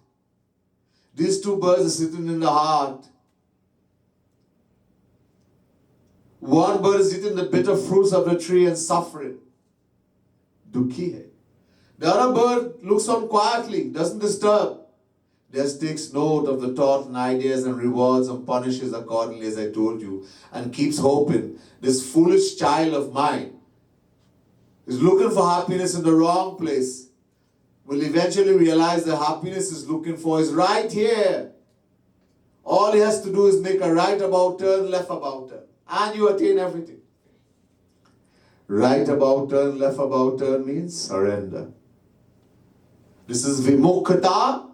These two birds are sitting in the heart. One bird is eating the bitter fruits of the tree and suffering. Dukhi hai. The other bird looks on quietly, doesn't disturb. Just takes note of the thought and ideas and rewards and punishes accordingly, as I told you, and keeps hoping. This foolish child of mine is looking for happiness in the wrong place. Will eventually realize the happiness he's looking for is right here. All he has to do is make a right about turn, left about turn, and you attain everything. Right about turn, left about turn means surrender. This is vimukkhata,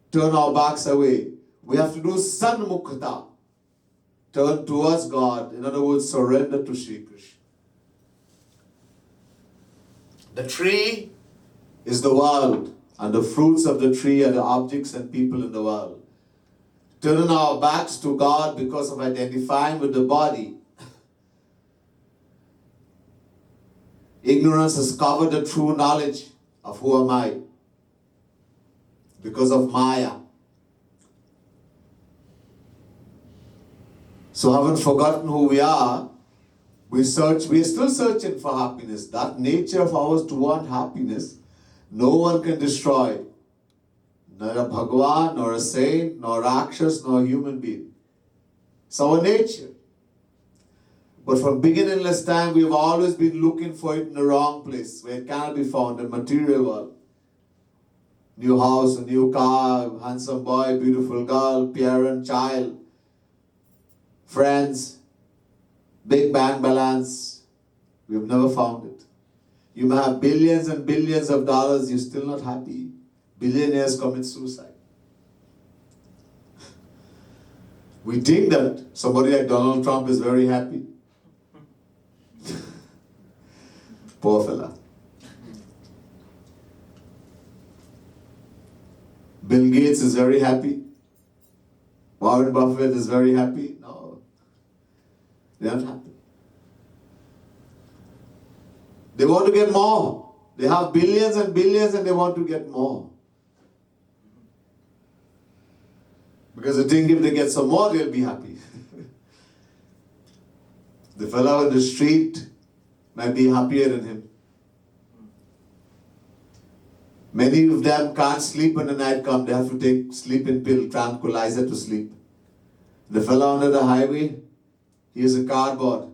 turn our backs away. We have to do sanmukkhata, turn towards God. In other words, surrender to Shri Krishna. The tree is the world, and the fruits of the tree are the objects and people in the world. Turning our backs to God because of identifying with the body. Ignorance has covered the true knowledge of who am I because of Maya. So having forgotten who we are, we are still searching for happiness. That nature of ours to want happiness, no one can destroy. Nor a Bhagwan, nor a saint, nor Rakshas, nor a human being. It's our nature. But from beginningless time, we have always been looking for it in the wrong place, where it cannot be found in the material world. New house, a new car, handsome boy, beautiful girl, parent, child, friends, big bank balance. We have never found it. You may have billions and billions of dollars, you're still not happy. Billionaires commit suicide. We think that somebody like Donald Trump is very happy. Poor fella. Bill Gates is very happy. Warren Buffett is very happy. No, they aren't happy. They want to get more. They have billions and billions and they want to get more. Because they think if they get some more, they'll be happy. The fellow in the street might be happier than him. Many of them can't sleep when the night comes. They have to take sleeping pill, tranquilizer to sleep. The fellow under the highway, he has a cardboard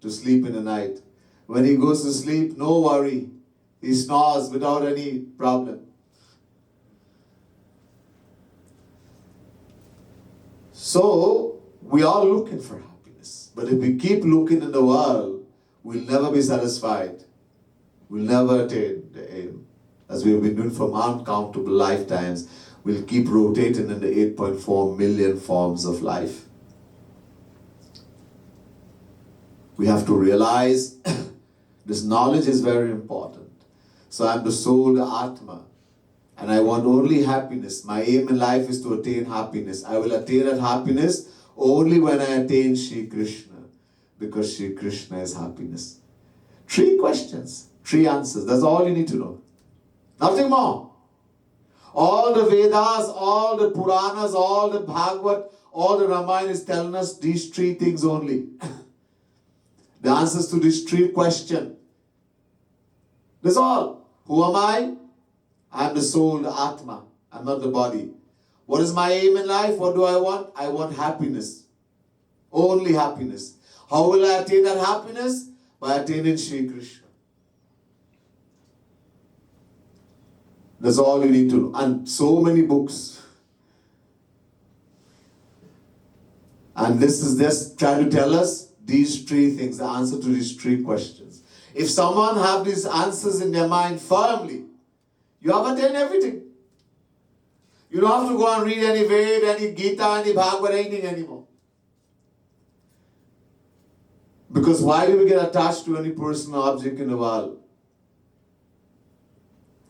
to sleep in the night. When he goes to sleep, no worry. He snores without any problem. So, we are looking for happiness. But if we keep looking in the world, we'll never be satisfied. We'll never attain the aim. As we have been doing for uncountable lifetimes, we'll keep rotating in the 8.4 million forms of life. We have to realize this knowledge is very important. So I'm the soul, the Atma. And I want only happiness. My aim in life is to attain happiness. I will attain that happiness only when I attain Shri Krishna. Because Shri Krishna is happiness. 3 questions, 3 answers. That's all you need to know. Nothing more. All the Vedas, all the Puranas, all the Bhagavad, all the Ramayana is telling us these 3 things only. The answers to these 3 questions. That's all. Who am I? I am the soul, the Atma. I'm not the body. What is my aim in life? What do I want? I want happiness. Only happiness. How will I attain that happiness? By attaining Shri Krishna. That's all you need to know. And so many books. And this is just trying to tell us these 3 things, the answer to these 3 questions. If someone have these answers in their mind firmly, you have attained everything. You don't have to go and read any Veda, any Gita, any Bhagavad, anything anymore. Because why do we get attached to any person or object in the world?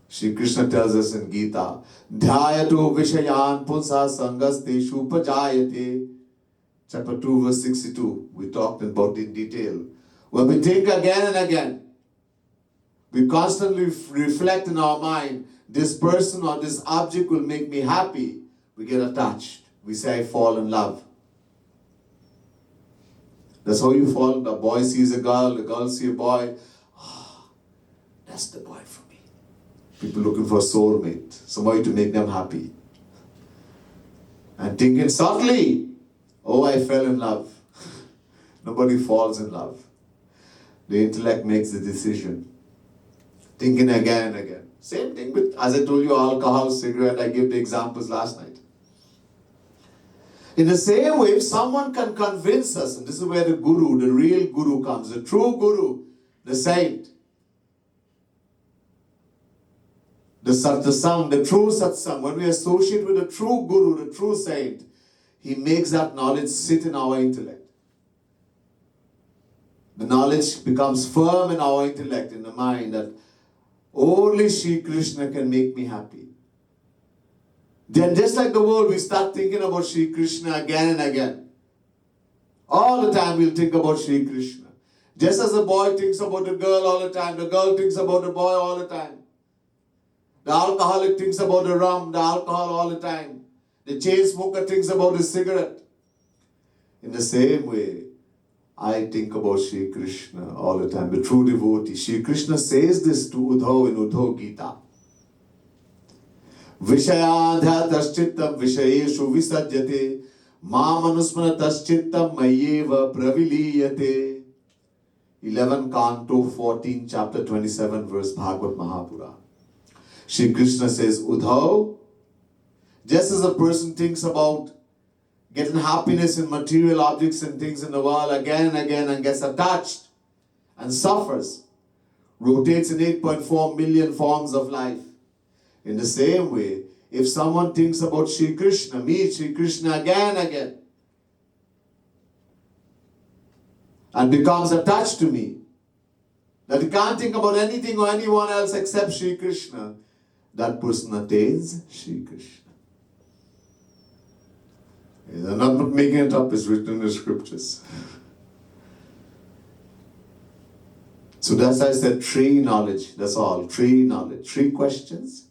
Shri Krishna tells us in Gita, Dhyayato Vishayan Punsa Sangas Teshu Pajayate. Chapter 2, verse 62. We talked about it in detail. When we think again and again, we constantly reflect in our mind, this person or this object will make me happy. We get attached. We say, I fall in love. That's how you fall. The boy sees a girl, the girl sees a boy. Oh, that's the boy for me. People looking for a soulmate, somebody to make them happy. And thinking subtly, oh, I fell in love. Nobody falls in love. The intellect makes the decision. Thinking again and again. Same thing with, as I told you, alcohol, cigarette, I gave the examples last night. In the same way, if someone can convince us, and this is where the guru, the real guru comes, the true guru, the saint, the satsang, the true satsang, when we associate with the true guru, the true saint, he makes that knowledge sit in our intellect. The knowledge becomes firm in our intellect, in the mind, that Only Shri Krishna can make me happy. Then just like the world, we start thinking about Shri Krishna again and again. All the time we'll think about Shri Krishna. Just as a boy thinks about the girl all the time, the girl thinks about the boy all the time. The alcoholic thinks about the rum, the alcohol all the time. The chain smoker thinks about the cigarette. In the same way, I think about Shri Krishna all the time, the true devotee. Shri Krishna says this to Uddhav in Uddhav Gita. Vishayadhyataschitam vishayeshu visajyate mamanusmanataschitam mayeva praviliyate. 11 Canto 14 chapter 27 verse Bhagavad Mahapura. Shri Krishna says, Uddhav, just as a person thinks about getting happiness in material objects and things in the world again and again and gets attached and suffers, rotates in 8.4 million forms of life. In the same way, if someone thinks about Shri Krishna, meets Shri Krishna again and again, and becomes attached to me, that he can't think about anything or anyone else except Shri Krishna, that person attains Shri Krishna. I'm not making it up, it's written in the scriptures. So that's why I said three knowledge, that's all, three knowledge, three questions.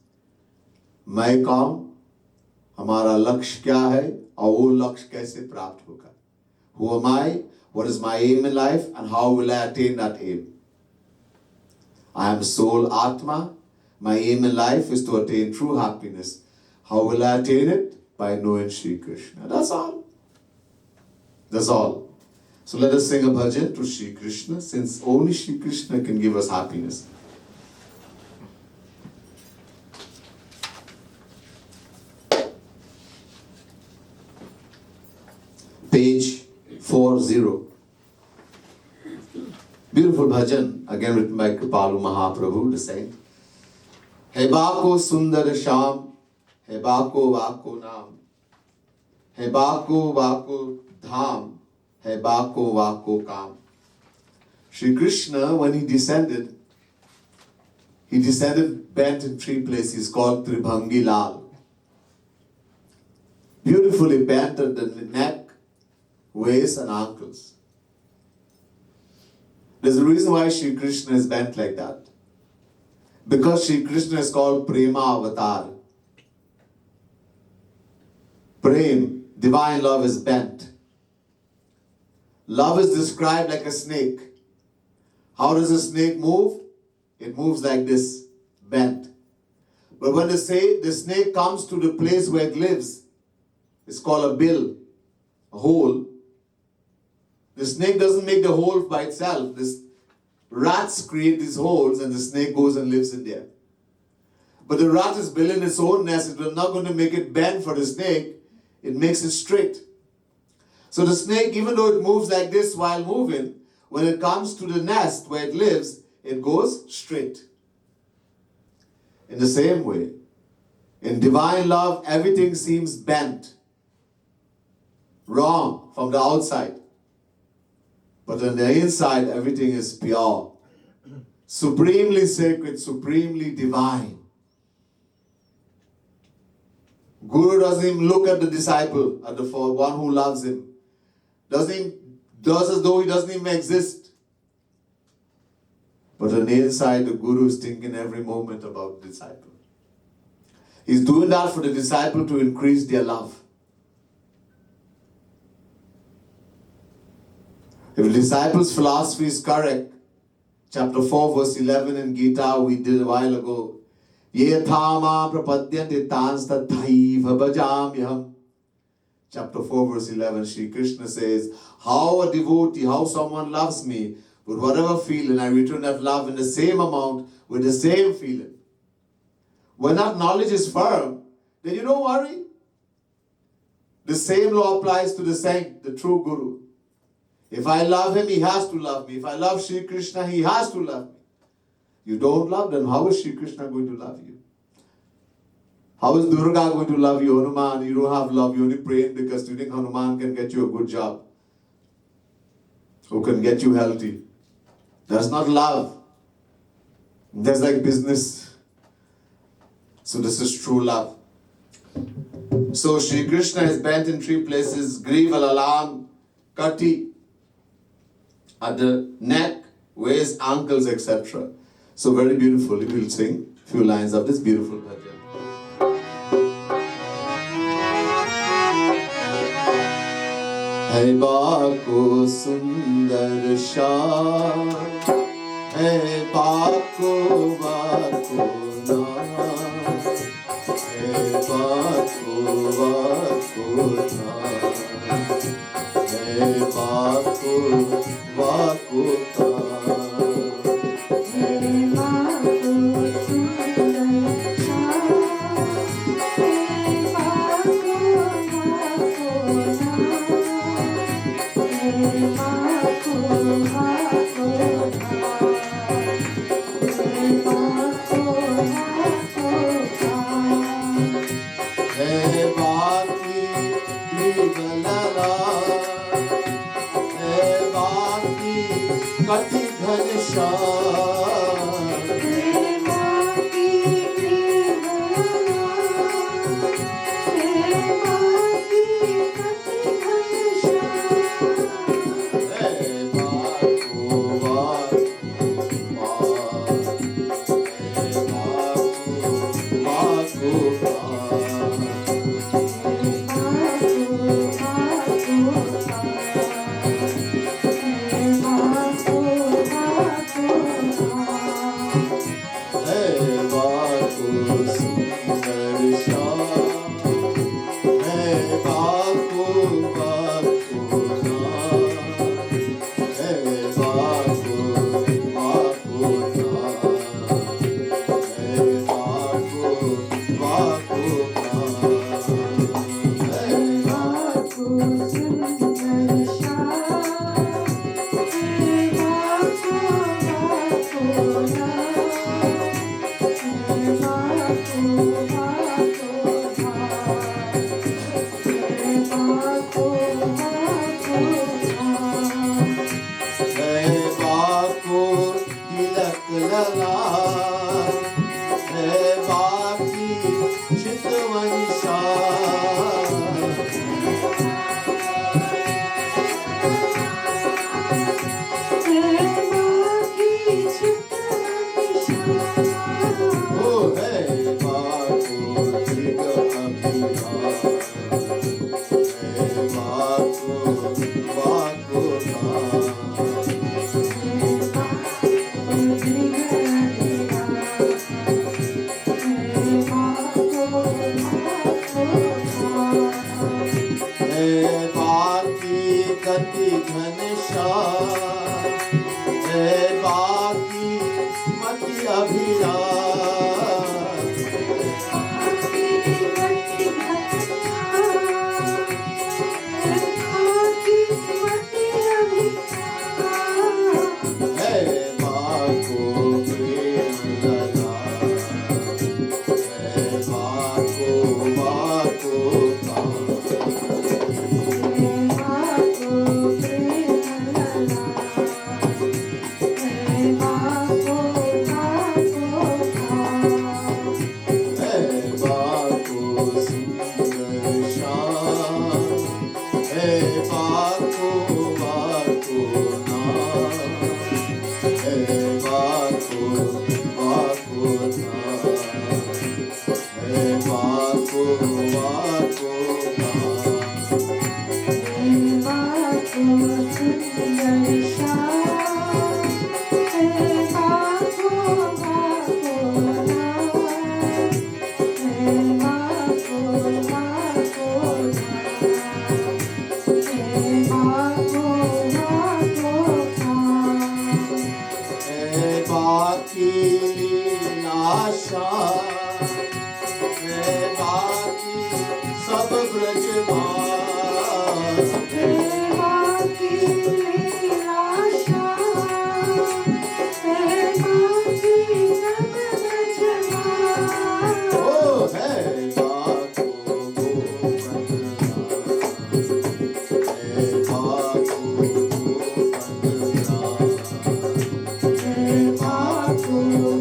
मैं कौन, हमारा लक्ष्य क्या है, और वो लक्ष्य कैसे प्राप्त होगा? Who am I? What is my aim in life? And how will I attain that aim? I am soul Atma. My aim in life is to attain true happiness. How will I attain it? By knowing Shri Krishna. That's all. That's all. So let us sing a bhajan to Shri Krishna, since only Shri Krishna can give us happiness. Page 40. Beautiful bhajan, again written by Kripalu Mahaprabhu, the saint. Hai Bako Sundar Sham, Hai Bako Vako Nam, Hai Bako Vako Dham, Hai Bako Vako Kam. Shri Krishna, when he descended bent in three places called Tribhangi Lal. Beautifully bent at the neck, waist and ankles. There's a reason why Shri Krishna is bent like that. Because Shri Krishna is called Prema Avatar. Prem, divine love, is bent. Love is described like a snake. How does a snake move? It moves like this, bent. But when they say the snake comes to the place where it lives, it's called a bill, a hole. The snake doesn't make the hole by itself. This rats create these holes and the snake goes and lives in there. But the rat is building its own nest. It is not going to make it bend for the snake. It makes it straight. So the snake, even though it moves like this while moving, when it comes to the nest where it lives, it goes straight. In the same way, in divine love, everything seems bent, wrong from the outside. But on the inside, everything is pure, supremely sacred, supremely divine. Guru doesn't even look at the disciple, at the one who loves him. Does as though he doesn't even exist. But on the inside, the Guru is thinking every moment about the disciple. He's doing that for the disciple to increase their love. If the disciples' philosophy is correct, chapter 4, verse 11 in Gita we did a while ago, Ye thama prapadyante tans tathaiva bhajamyaham. Chapter 4, verse 11, Shri Krishna says, how a devotee, how someone loves me, with whatever feeling, I return that love in the same amount, with the same feeling. When that knowledge is firm, then you don't worry. The same law applies to the saint, the true Guru. If I love him, he has to love me. If I love Shri Krishna, he has to love me. You don't love them, how is Shri Krishna going to love you? How is Durga going to love you? Hanuman, you don't have love, you only praying because you think Hanuman can get you a good job. Who can get you healthy. That's not love. That's like business. So this is true love. So Shri Krishna is bent in three places: Griva, Lalam, Kati, at the neck, waist, ankles, etc. So very beautifully we'll sing a few lines of this beautiful bhajan. Hai Bako Sundar Shah, Hai Bako Bako Na, Hai Bako Bako Na, Hai Bako Bako Na. Kati Ghanshyam, Kati Ghanshyam, Hai Baki Mati Abhiram, Hai Bako Prem Lala, Hai Bako Bako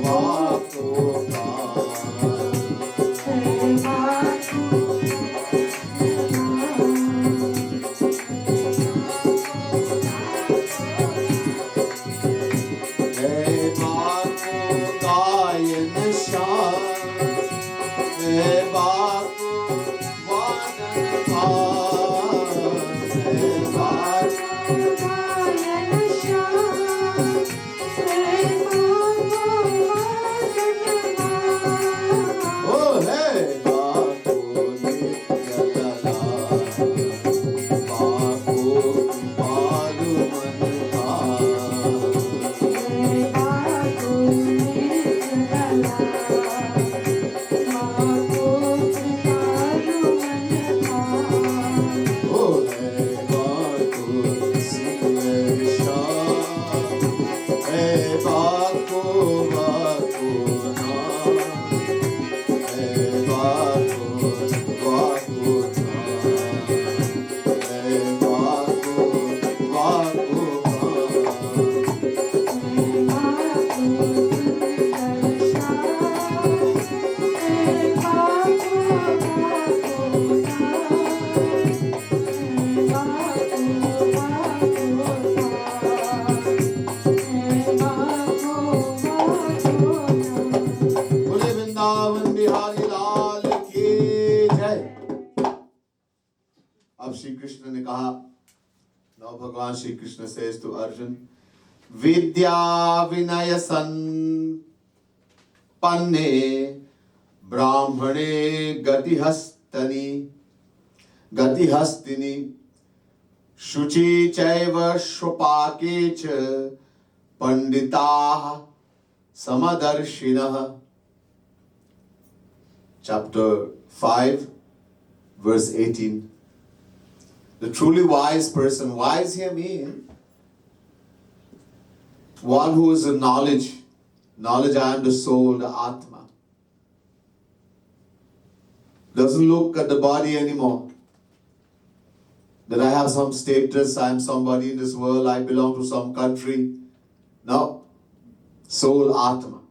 Oh Bhagavan Shri Krishna says to Arjun, Vidya Vinaya San Panne Brahmane Gatihastini Shuchi Chaiva Shopake Cha Pandita Samadarshinaha. Chapter 5, verse 18. The truly wise person, wise here means one who is in knowledge. Knowledge, I am the soul, the Atma. Doesn't look at the body anymore. That I have some status, I am somebody in this world, I belong to some country. No. Soul, Atma.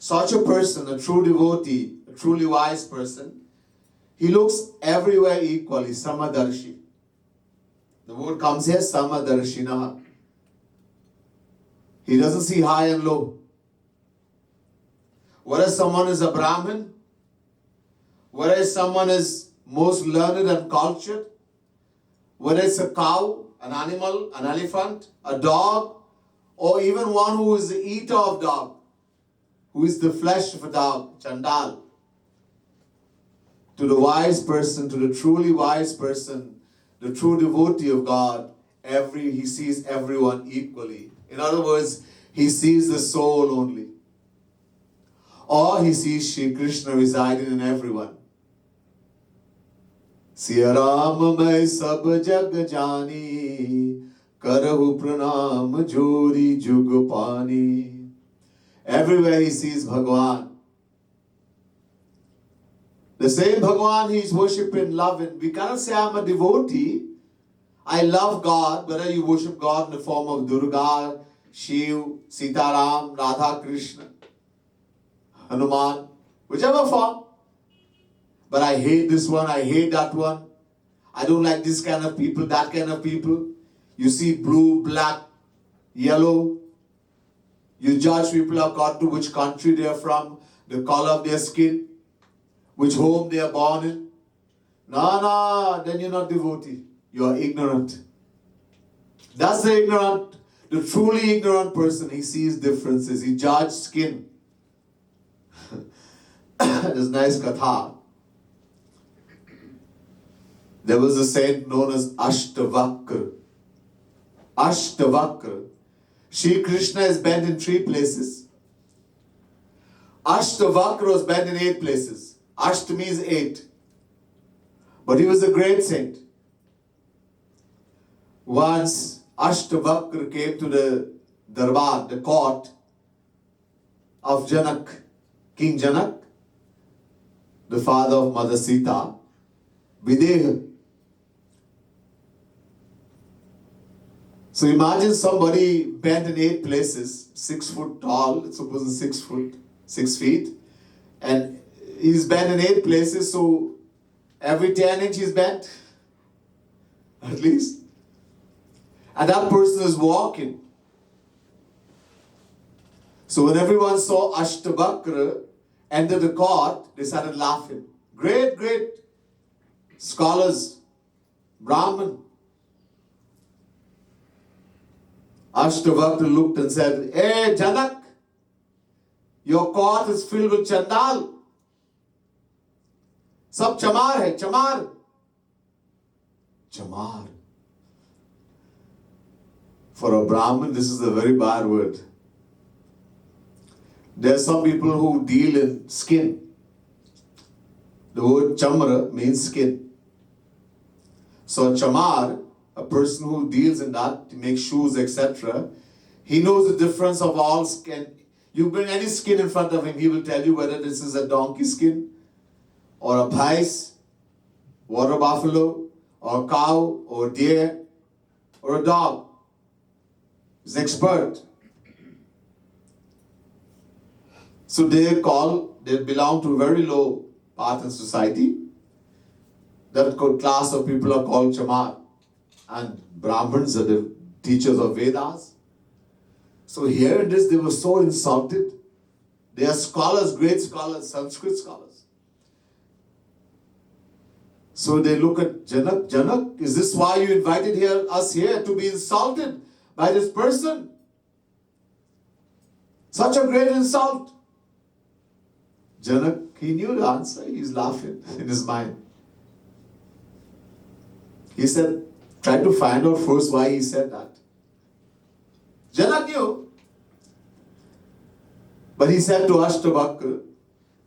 Such a person, a true devotee, a truly wise person, he looks everywhere equally, Samadarshi. The word comes here, Samadarshinaha. He doesn't see high and low. Whether someone is a Brahmin, whether someone is most learned and cultured, whether it's a cow, an animal, an elephant, a dog, or even one who is the eater of dog, who is the flesh of a dog, Chandal. To the wise person, to the truly wise person, the true devotee of God, he sees everyone equally. In other words, he sees the soul only. Or he sees Shri Krishna residing in everyone. Siya Ram mai sab jag jani, karahu pranam jori jug pani. Everywhere he sees Bhagavan. The same Bhagavan he is worshipping, loving. We cannot say I'm a devotee. I love God, whether you worship God in the form of Durga, Shiv, Sitaram, Radha Krishna, Hanuman, whichever form. But I hate this one, I hate that one. I don't like this kind of people, that kind of people. You see blue, black, yellow. You judge people according to which country they are from, the color of their skin, which home they are born in. No, then you're not devotee. You are ignorant. That's the ignorant, the truly ignorant person. He sees differences. He judges skin. There's nice katha. There was a saint known as Ashtavakra. Ashtavakra. Shri Krishna is bent in 3 places. Ashtavakra was bent in 8 places. Ashta means 8. But he was a great saint. Once Ashtavakra came to the darbar, the court of Janak, King Janak, the father of Mother Sita, Videha. So imagine somebody bent in 8 places, 6 foot tall, let's suppose 6 feet, and he's bent in 8 places, so every 10 inches he's bent, at least. And that person is walking. So when everyone saw Ashtavakra enter the court, they started laughing. Great scholars, Brahman. Ashtavakra looked and said, Hey Janak, your court is filled with Chandal. Sab chamar hai, chamar. Chamar. For a Brahmin, this is a very bad word. There are some people who deal in skin. The word chamara means skin. So chamar, a person who deals in that, to make shoes, etc., he knows the difference of all skin. You bring any skin in front of him, he will tell you whether this is a donkey skin, or a bhais, water buffalo, or a cow, or a deer, or a dog. He's an expert. So they belong to a very low path in society. That class of people are called chamar. And Brahmins are the teachers of Vedas. So hearing this, they were so insulted. They are scholars, great scholars, Sanskrit scholars. So they look at Janak. Janak, is this why you invited us here to be insulted by this person? Such a great insult. Janak, he knew the answer. He's laughing in his mind. He said, try to find out first why he said that. Janak knew. But he said to Ashtabakra,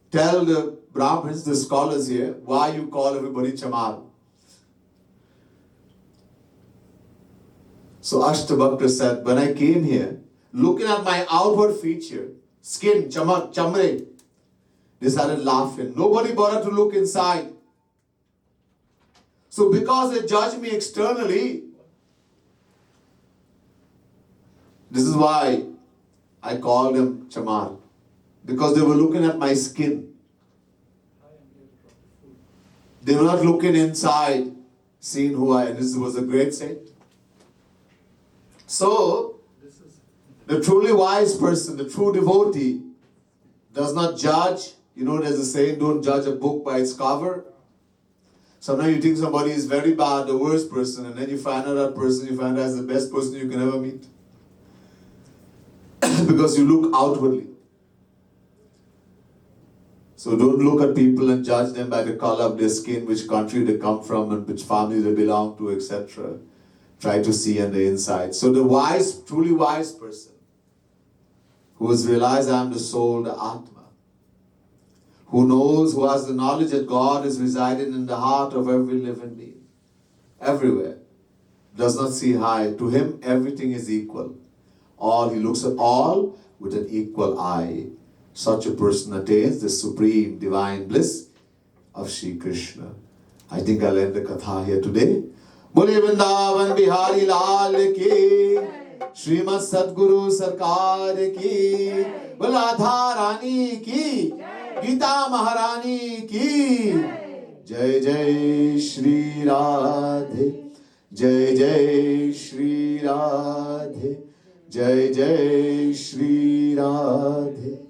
tell the Brahmins, the scholars here, why you call everybody Chamar. So Ashtabakra said, when I came here, looking at my outward feature, skin, chamak, chamre, they started laughing. Nobody bothered to look inside. So because they judge me externally, this is why I called them Chamar. Because they were looking at my skin. They were not looking inside, seeing who I am. This was a great saint. So, the truly wise person, the true devotee, does not judge. You know, there's a saying, don't judge a book by its cover. Sometimes you think somebody is very bad, the worst person, and then you find out that person, you find out is the best person you can ever meet. Because you look outwardly. So don't look at people and judge them by the color of their skin, which country they come from, and which family they belong to, etc. Try to see on the inside. So the wise, truly wise person, who has realized I am the soul, the Atma, who knows, who has the knowledge that God is residing in the heart of every living being, everywhere, does not see high. To him, everything is equal. He looks at all with an equal eye. Such a person attains the supreme divine bliss of Shri Krishna. I think I'll end the katha here today. Bole Vrindavan Bihari Lal ki, Srimad Sadguru Sarkar ki, Radha Rani ki, Gita Maharani ki. Jai Jai Shri Radhe, Jai Jai Shri Radhe, Jai Jai Shri Radhe.